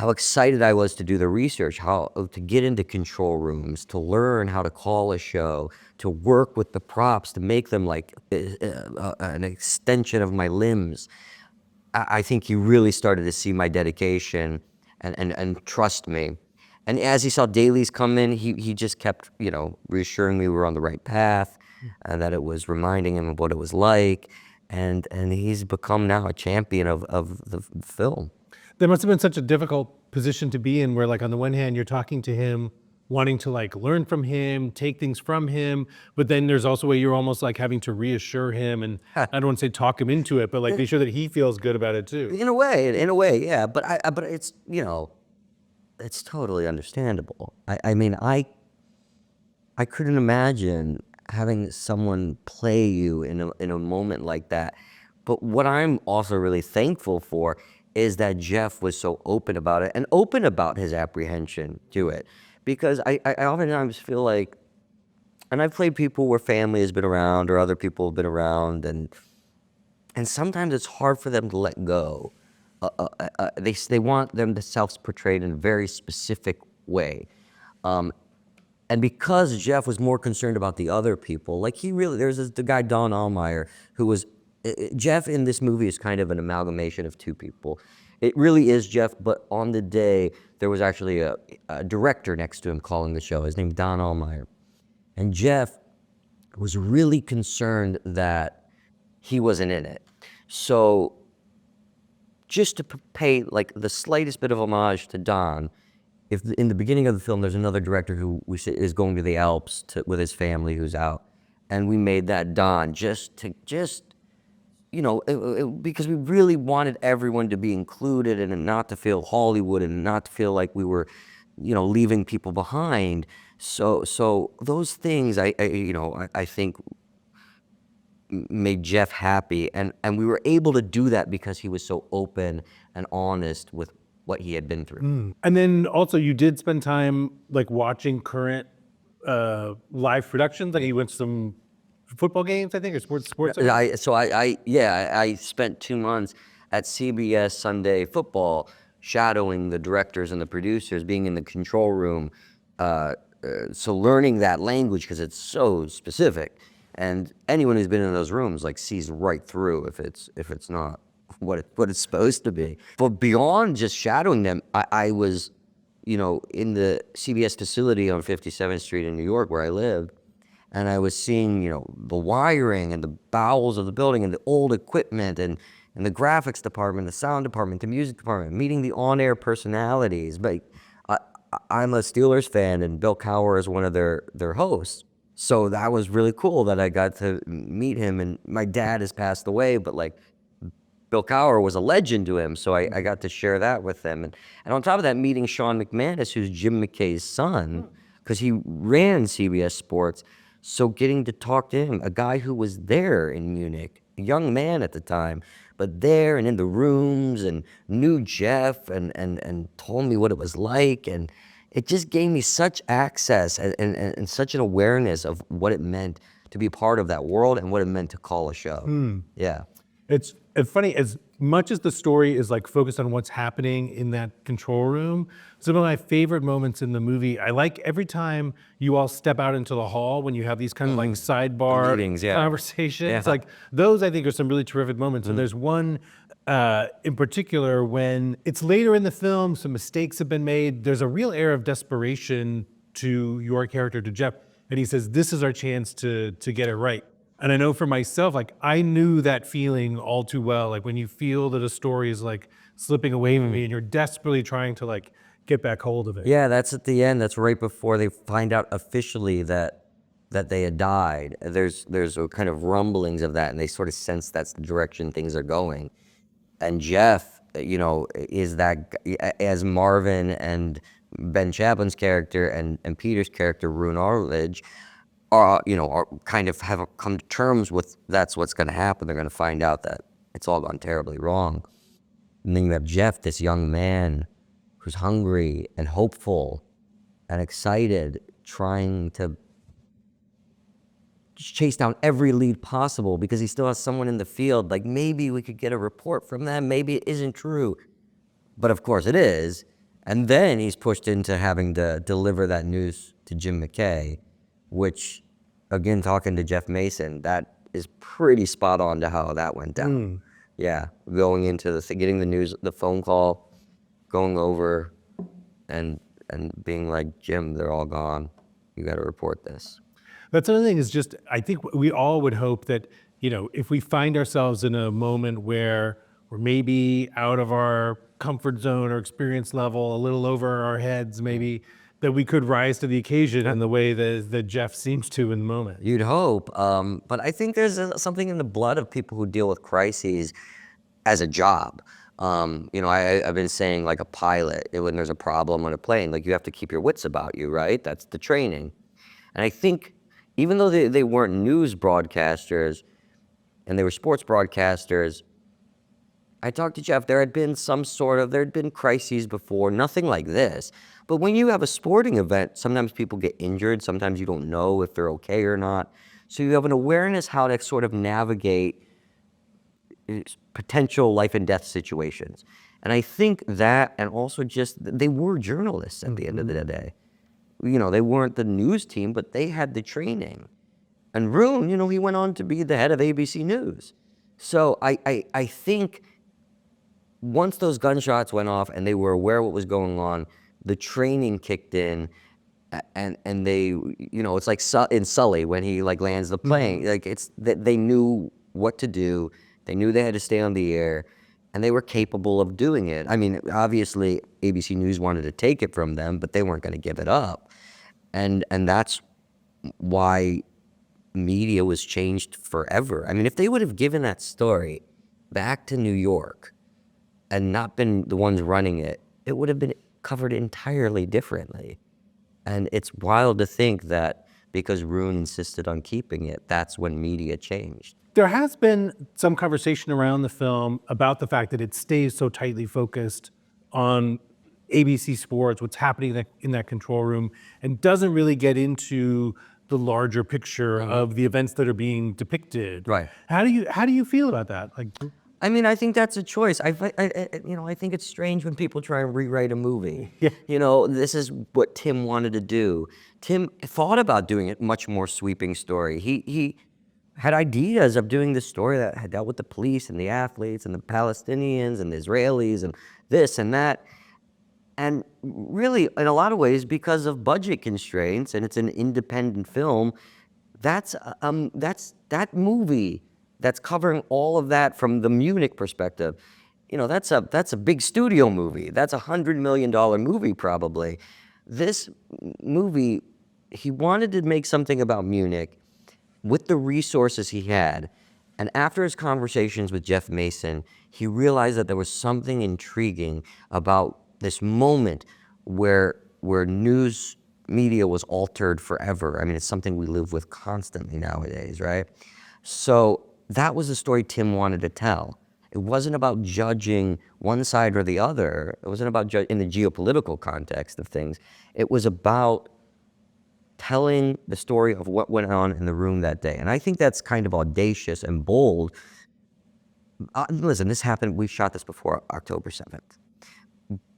excited I was to do the research, to get into control rooms, to learn how to call a show, to work with the props, to make them like an extension of my limbs. I think he really started to see my dedication and trust me. And as he saw dailies come in, he just kept, you know, reassuring me we were on the right path, and that it was reminding him of what it was like. And he's become now a champion of the film. There must have been such a difficult position to be in where, like, on the one hand, you're talking to him, wanting to, like, learn from him, take things from him, but then there's also where you're almost, like, having to reassure him and, I don't want to say talk him into it, but, like, be sure that he feels good about it, too. In a way, yeah. But it's, you know, it's totally understandable. I mean, I couldn't imagine having someone play you in a moment like that. But what I'm also really thankful for is that Jeff was so open about it and open about his apprehension to it. Because I oftentimes feel like, and I've played people where family has been around or other people have been around, and And sometimes it's hard for them to let go. They want them themselves portrayed in a very specific way. And because Jeff was more concerned about the other people, like the guy Don Allmeyer, who was, Jeff in this movie is kind of an amalgamation of two people. It really is Jeff, but on the day, there was actually a director next to him calling the show. His name Don Allmeyer. And Jeff was really concerned that he wasn't in it. So just to pay like the slightest bit of homage to Don, if in the beginning of the film there's another director who is going to the Alps with his family who's out, and we made that Don just you know, because we really wanted everyone to be included and not to feel Hollywood and not to feel like we were, you know, leaving people behind. So those things I think made Jeff happy, and we were able to do that because he was so open and honest with what he had been through. And then also you did spend time like watching current live productions. Like you went to some football games, I think, or sports. I spent 2 months at CBS Sunday Football, shadowing the directors and the producers, being in the control room, so learning that language because it's so specific, and anyone who's been in those rooms like sees right through if it's not what it's supposed to be. But beyond just shadowing them, I was, you know, in the CBS facility on 57th Street in New York where I lived. And I was seeing, you know, the wiring and the bowels of the building and the old equipment and the graphics department, the sound department, the music department, meeting the on-air personalities. But I'm a Steelers fan, and Bill Cowher is one of their hosts. So that was really cool that I got to meet him. And my dad has passed away, but like Bill Cowher was a legend to him. So I got to share that with them. And on top of that, meeting Sean McManus, who's Jim McKay's son, because he ran CBS Sports. So getting to talk to him, a guy who was there in Munich, a young man at the time, but there and in the rooms and knew Jeff and told me what it was like. And it just gave me such access and such an awareness of what it meant to be part of that world and what it meant to call a show. Yeah. It's funny, as much as the story is like focused on what's happening in that control room, some of my favorite moments in the movie, I like every time you all step out into the hall when you have these kind of like sidebar meetings, yeah. conversations. Yeah. Like those, I think, are some really terrific moments. And there's one in particular when it's later in the film, some mistakes have been made. There's a real air of desperation to your character, to Jeff. And he says, this is our chance to get it right. And I know for myself, like I knew that feeling all too well. Like when you feel that a story is like slipping away from me and you're desperately trying to like get back hold of it. Yeah, that's at the end. That's right before they find out officially that they had died. There's a kind of rumblings of that, and they sort of sense that's the direction things are going. And Jeff, you know, is that as Marvin and Ben Chaplin's character and Peter's character, Rune Arledge, are kind of have come to terms with that's what's going to happen. They're going to find out that it's all gone terribly wrong. And then you have Jeff, this young man who's hungry and hopeful and excited, trying to just chase down every lead possible because he still has someone in the field. Like maybe we could get a report from them. Maybe it isn't true. But of course it is. And then he's pushed into having to deliver that news to Jim McKay, which, again, talking to Jeff Mason, that is pretty spot on to how that went down. Yeah, going into getting the news, the phone call, going over, and being like, Jim, they're all gone. You got to report this. That's another thing is just, I think we all would hope that, you know, if we find ourselves in a moment where we're maybe out of our comfort zone or experience level, a little over our heads, maybe, that we could rise to the occasion in the way that Jeff seems to in the moment. You'd hope, but I think there's something in the blood of people who deal with crises as a job. You know, I've been saying like a pilot, when there's a problem on a plane, like you have to keep your wits about you, right? That's the training. And I think even though they weren't news broadcasters and they were sports broadcasters, I talked to Jeff, there had been crises before, nothing like this. But when you have a sporting event, sometimes people get injured, sometimes you don't know if they're okay or not. So you have an awareness how to sort of navigate potential life and death situations. And I think that, and also just, they were journalists at the end of the day. They weren't the news team, but they had the training. And Roone, he went on to be the head of ABC News. So I think once those gunshots went off and they were aware of what was going on, the training kicked in, and they, it's like in Sully when he lands the plane. Like, it's that they knew what to do. They knew they had to stay on the air, and they were capable of doing it. I mean, obviously ABC News wanted to take it from them, but they weren't going to give it up. And that's why media was changed forever. I mean, if they would have given that story back to New York and not been the ones running it, it would have been covered entirely differently. And it's wild to think that because Roone insisted on keeping it, that's when media changed. There has been some conversation around the film about the fact that it stays so tightly focused on ABC Sports, what's happening in that control room, and doesn't really get into the larger picture of the events that are being depicted. Right. How do you feel about that? I mean, I think that's a choice. I think it's strange when people try and rewrite a movie. Yeah. This is what Tim wanted to do. Tim thought about doing a much more sweeping story. He had ideas of doing this story that had dealt with the police and the athletes and the Palestinians and the Israelis and this and that. And really, in a lot of ways, because of budget constraints, and it's an independent film, that's that movie that's covering all of that from the Munich perspective. That's a big studio movie. That's $100 million movie probably. This movie, he wanted to make something about Munich with the resources he had. And after his conversations with Jeff Mason, he realized that there was something intriguing about this moment where news media was altered forever. I mean, it's something we live with constantly nowadays, right? So that was the story Tim wanted to tell. It wasn't about judging one side or the other. It wasn't about in the geopolitical context of things. It was about telling the story of what went on in the room that day. And I think that's kind of audacious and bold. Listen, this happened, we shot this before October 7th.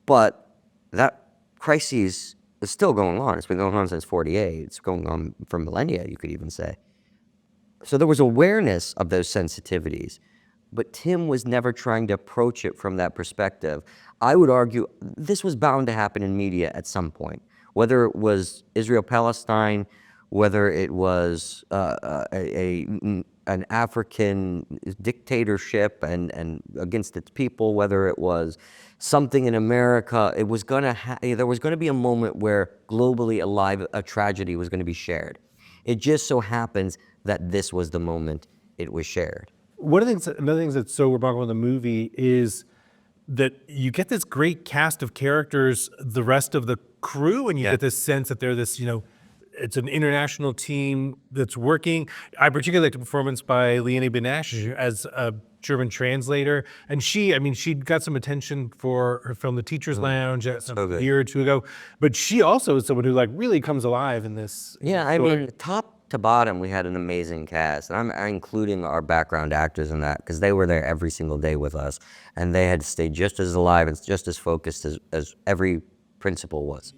But that crisis is still going on. It's been going on since 48. It's going on for millennia, you could even say. So there was awareness of those sensitivities, but Tim was never trying to approach it from that perspective. I would argue this was bound to happen in media at some point, whether it was Israel-Palestine, whether it was an African dictatorship and against its people, whether it was something in America. It was there was going to be a moment where globally a tragedy was going to be shared. It just so happens that this was the moment it was shared. One of the things that's so remarkable in the movie is that you get this great cast of characters, the rest of the crew, and you get this sense that they're this, it's an international team that's working. I particularly liked the performance by Liane Benesch as a German translator. And she got some attention for her film The Teacher's Lounge a year or two ago. But she also is someone who really comes alive in this. Yeah, I mean, top to bottom, we had an amazing cast. And I'm including our background actors in that because they were there every single day with us. And they had to stay just as alive and just as focused as every principal was.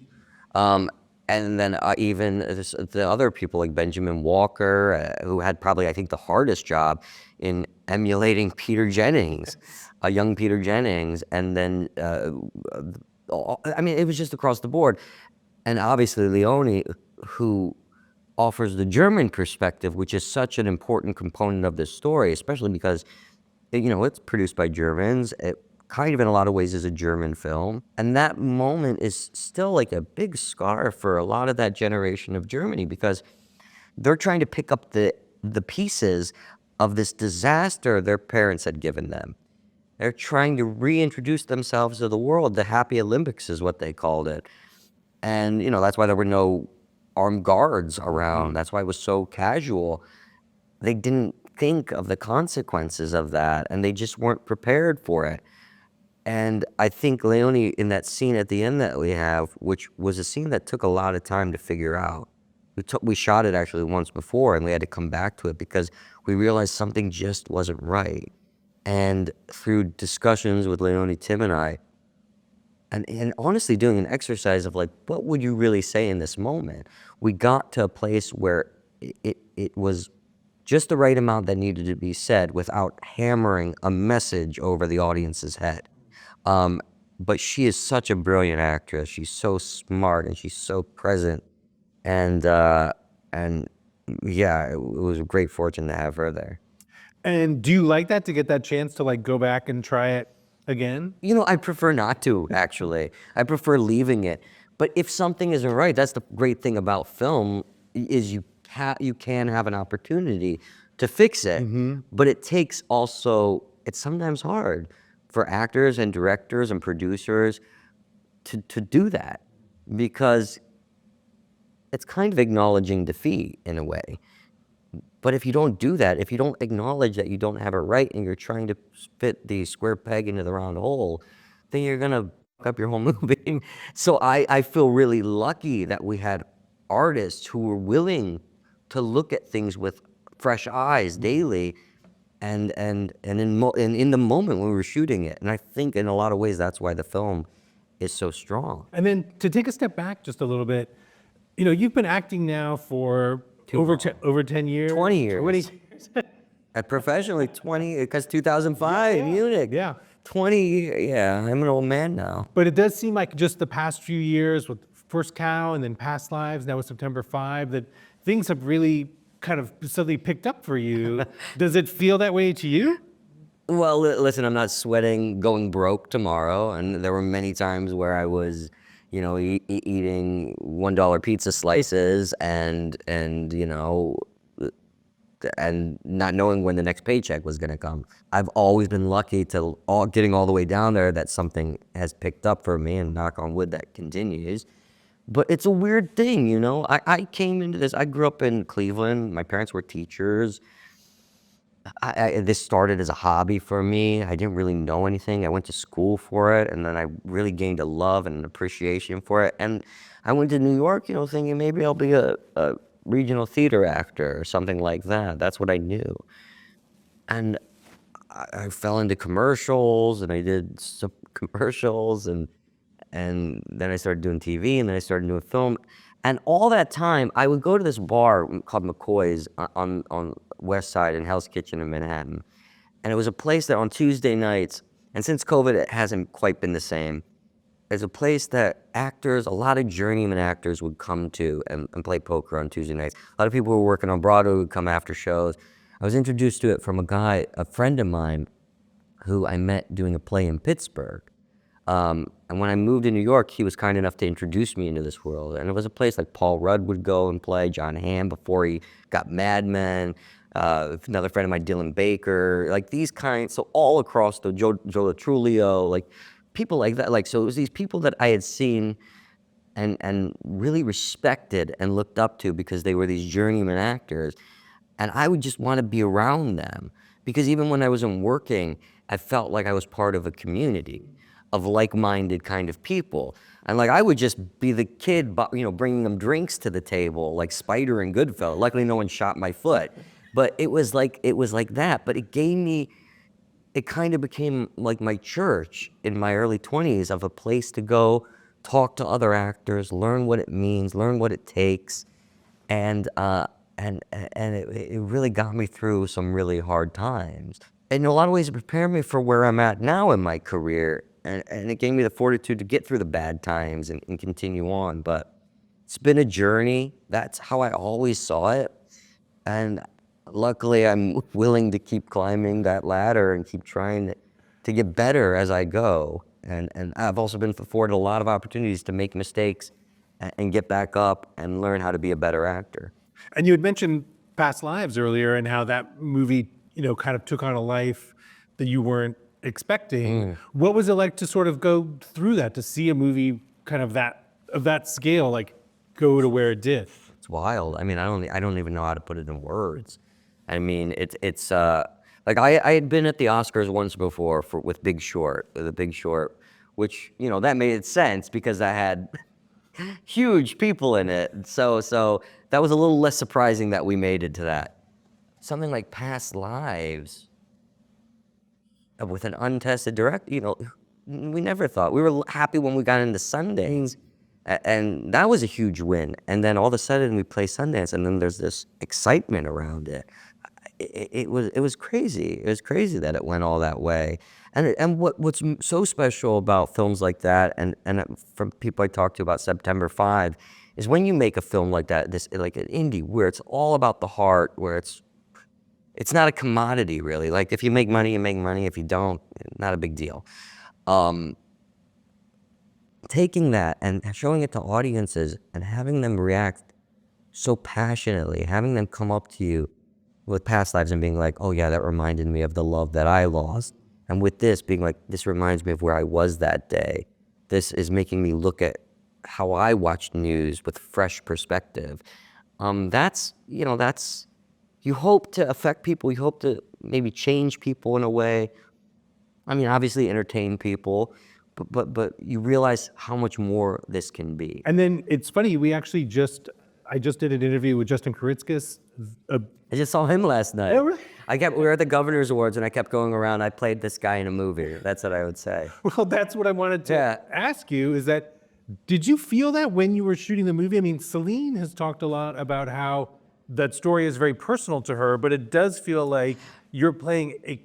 And then even the other people like Benjamin Walker, who had probably, I think, the hardest job in emulating Peter Jennings, a young Peter Jennings. And then, it was just across the board. And obviously Leone, who offers the German perspective, which is such an important component of this story, especially because, it's produced by Germans. It kind of in a lot of ways is a German film. And that moment is still like a big scar for a lot of that generation of Germany because they're trying to pick up the pieces of this disaster their parents had given them. They're trying to reintroduce themselves to the world. The Happy Olympics is what they called it. And, that's why there were no armed guards around. That's why it was so casual. They didn't think of the consequences of that, and they just weren't prepared for it. And I think Leone, in that scene at the end that we have, which was a scene that took a lot of time to figure out. We shot it actually once before, and we had to come back to it because we realized something just wasn't right. And through discussions with Leonie, Tim, and I, and honestly doing an exercise of like, what would you really say in this moment? We got to a place where it was just the right amount that needed to be said without hammering a message over the audience's head. But she is such a brilliant actress. She's so smart and she's so present. And yeah, it was a great fortune to have her there. And do you like that, to get that chance to like go back and try it again? You know, I prefer not to, actually. I prefer leaving it. But if something isn't right, that's the great thing about film, is you can have an opportunity to fix it. But it takes also, it's sometimes hard for actors and directors and producers to do that, because it's kind of acknowledging defeat in a way. But if you don't do that, if you don't acknowledge that you don't have it right and you're trying to fit the square peg into the round hole, then you're gonna fuck up your whole movie. So I feel really lucky that we had artists who were willing to look at things with fresh eyes daily, and in the moment when we were shooting it. And I think in a lot of ways that's why the film is so strong. And then to take a step back just a little bit, you know, you've been acting now for over 10 years. 20 years. 20 years. Professionally, 20, because 2005, Munich. Yeah. 20, yeah, I'm an old man now. But it does seem like just the past few years, with first Cow and then Past Lives, now with September 5, that things have really kind of suddenly picked up for you. Does it feel that way to you? Well, listen, I'm not sweating going broke tomorrow, and there were many times where I was, you know, eating $1 pizza slices and you know, and not knowing when the next paycheck was gonna come. I've always been lucky to getting all the way down there that something has picked up for me, and knock on wood that continues. But it's a weird thing, you know? I came into this, I grew up in Cleveland. My parents were teachers. This started as a hobby for me. I didn't really know anything. I went to school for it, and then I really gained a love and an appreciation for it. And I went to New York, you know, thinking maybe I'll be a regional theater actor or something like that. That's what I knew. And I fell into commercials, and I did some commercials, and then I started doing TV, and then I started doing film. And all that time, I would go to this bar called McCoy's on West Side in Hell's Kitchen in Manhattan. And it was a place that on Tuesday nights, and since COVID, it hasn't quite been the same, it's a place that actors, a lot of journeyman actors would come to and play poker on Tuesday nights. A lot of people who were working on Broadway would come after shows. I was introduced to it from a friend of mine, who I met doing a play in Pittsburgh. And when I moved to New York, he was kind enough to introduce me into this world. And it was a place like Paul Rudd would go and play, John Hamm before he got Mad Men, another friend of mine, Dylan Baker, like these kinds, so all across the Joe Latrulio, like people like that. Like, so it was these people that I had seen and really respected and looked up to because they were these journeyman actors. And I would just want to be around them, because even when I wasn't working, I felt like I was part of a community of like-minded kind of people. And like, I would just be the kid, you know, bringing them drinks to the table, like Spider and Goodfellas. Luckily, no one shot my foot. But it was like that. But it gave me, it kind of became like my church in my early 20s, of a place to go talk to other actors, learn what it means, learn what it takes. And it really got me through some really hard times. And in a lot of ways, it prepared me for where I'm at now in my career. And it gave me the fortitude to get through the bad times and continue on. But it's been a journey. That's how I always saw it. And luckily, I'm willing to keep climbing that ladder and keep trying to get better as I go. And I've also been afforded a lot of opportunities to make mistakes and get back up and learn how to be a better actor. And you had mentioned Past Lives earlier, and how that movie, you know, kind of took on a life that you weren't expecting. What was it like to sort of go through that, to see a movie kind of that scale, like go to where it did? It's wild. I mean, I don't even know how to put it in words. I mean, it's like I had been at the Oscars once before with The Big Short, which, you know, that made sense because I had huge people in it. So that was a little less surprising that we made it to that. Something like Past Lives. with an untested direct, we never thought. We were happy when we got into Sundance, and that was a huge win. And then all of a sudden we play Sundance, and then there's this excitement around it. It was crazy. It was crazy that it went all that way. And what's so special about films like that, and from people I talked to about September 5, is when you make a film like that, this like an indie, where it's all about the heart, where it's not a commodity really. Like if you make money, you make money. If you don't, not a big deal. Taking that and showing it to audiences and having them react so passionately, having them come up to you with past lives and being like, oh yeah, that reminded me of the love that I lost. And with this being like, this reminds me of where I was that day. This is making me look at how I watched news with fresh perspective. That's, you hope to affect people. You hope to maybe change people in a way. I mean, obviously entertain people, but you realize how much more this can be. And then it's funny, I just did an interview with Justin Kuritzkis. I just saw him last night. Oh, really? We were at the Governor's Awards, and I kept going around. I played this guy in a movie. That's what I would say. Well, that's what I wanted to ask you, is that, did you feel that when you were shooting the movie? I mean, Celine has talked a lot about how that story is very personal to her, but it does feel like you're playing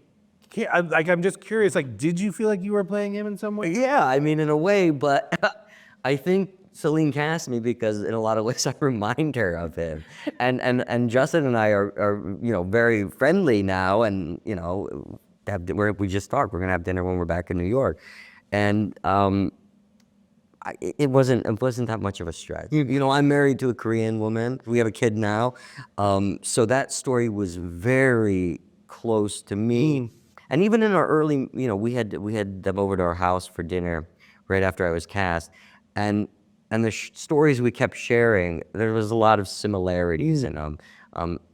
I'm just curious, like, did you feel like you were playing him in some way? Yeah, I mean, in a way, but I think Celine cast me because in a lot of ways I remind her of him. And Justin and I are very friendly now, and we just talked. We're gonna have dinner when we're back in New York, and it wasn't that much of a stretch. I'm married to a Korean woman. We have a kid now, so that story was very close to me. And even in our early, we had them over to our house for dinner right after I was cast, and the stories we kept sharing, there was a lot of similarities in them.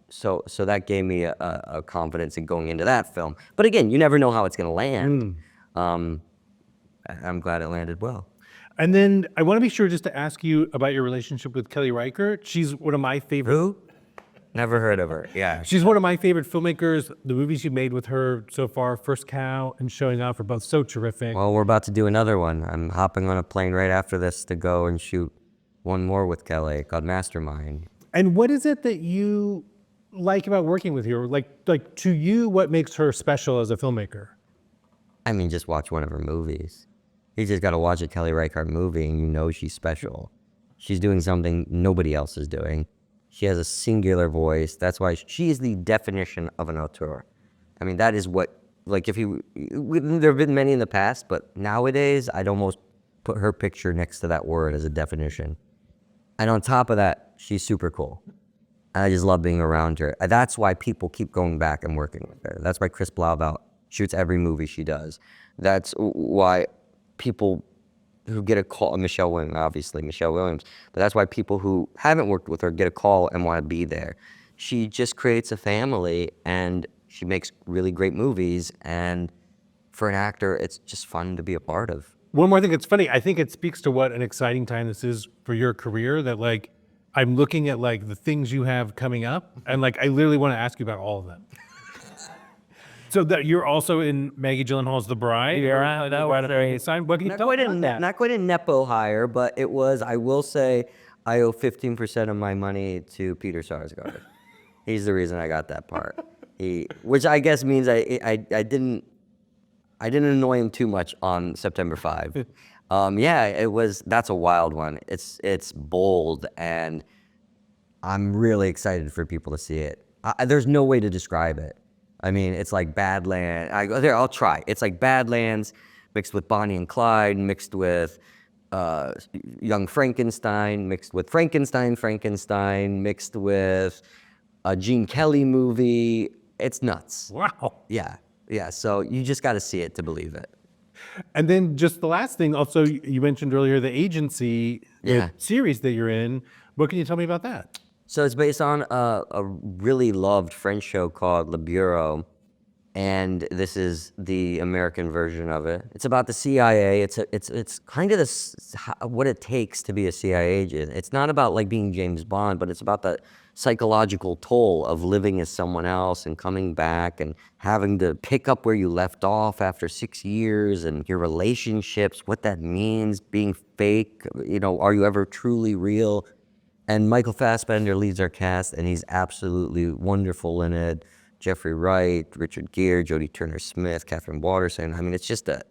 So that gave me a confidence in going into that film. But again, you never know how it's going to land. I'm glad it landed well. And then I want to be sure just to ask you about your relationship with Kelly Reichardt. She's one of my favorite. Who? Never heard of her. Yeah. She's one of my favorite filmmakers. The movies you made with her so far, First Cow and Showing Off, are both so terrific. Well, we're about to do another one. I'm hopping on a plane right after this to go and shoot one more with Kelly called Mastermind. And what is it that you like about working with her? Like to you, what makes her special as a filmmaker? I mean, just watch one of her movies. You just got to watch a Kelly Reichardt movie and you know she's special. She's doing something nobody else is doing. She has a singular voice. That's why she is the definition of an auteur. I mean, that is what, like, there have been many in the past, but nowadays, I'd almost put her picture next to that word as a definition. And on top of that, she's super cool. I just love being around her. That's why people keep going back and working with her. That's why Chris Blauvelt shoots every movie she does. That's why people who get a call, Michelle Williams, but that's why people who haven't worked with her get a call and want to be there. She just creates a family, and she makes really great movies, and for an actor, it's just fun to be a part of. One more thing, it's funny, I think it speaks to what an exciting time this is for your career, that like, I'm looking at like the things you have coming up, and like, I literally want to ask you about all of them. So that you're also in Maggie Gyllenhaal's The Bride. Yeah, that was very signed. What can you tell me about that? Not quite a Nepo hire, but it was. I will say, I owe 15% of my money to Peter Sarsgaard. He's the reason I got that part. Which I guess means I didn't annoy him too much on September 5. Yeah, it was. That's a wild one. It's bold, and I'm really excited for people to see it. There's no way to describe it. I mean, it's like Badlands. I'll try. It's like Badlands mixed with Bonnie and Clyde, mixed with Young Frankenstein, mixed with Frankenstein, mixed with a Gene Kelly movie. It's nuts. Wow. Yeah. So you just got to see it to believe it. And then just the last thing, also, you mentioned earlier the agency series that you're in. What can you tell me about that? So it's based on a really loved French show called Le Bureau, and this is the American version of it. It's about the CIA. It's kind of what it takes to be a CIA agent. It's not about like being James Bond, but it's about the psychological toll of living as someone else and coming back and having to pick up where you left off after 6 years, and your relationships, what that means, being fake, are you ever truly real? And Michael Fassbender leads our cast, and he's absolutely wonderful in it. Jeffrey Wright, Richard Gere, Jodie Turner-Smith, Catherine Waterston. I mean, it's just a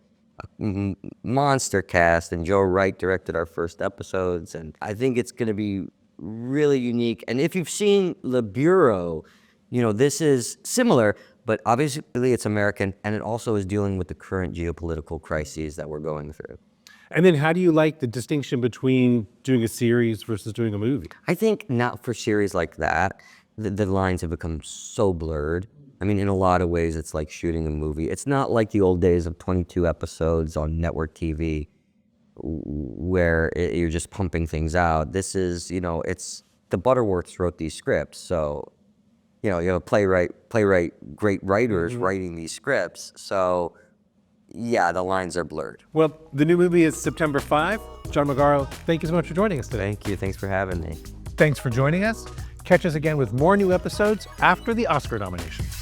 monster cast, and Joe Wright directed our first episodes, and I think it's going to be really unique. And if you've seen Le Bureau, this is similar, but obviously it's American, and it also is dealing with the current geopolitical crises that we're going through. And then how do you like the distinction between doing a series versus doing a movie? I think now for series like that, the lines have become so blurred. I mean, in a lot of ways, it's like shooting a movie. It's not like the old days of 22 episodes on network TV where you're just pumping things out. This is, it's the Butterworths wrote these scripts. So, you have a playwright, great writers writing these scripts. So, yeah, the lines are blurred. Well, the new movie is September 5. John Magaro, thank you so much for joining us today. Thank you. Thanks for having me. Thanks for joining us. Catch us again with more new episodes after the Oscar nominations.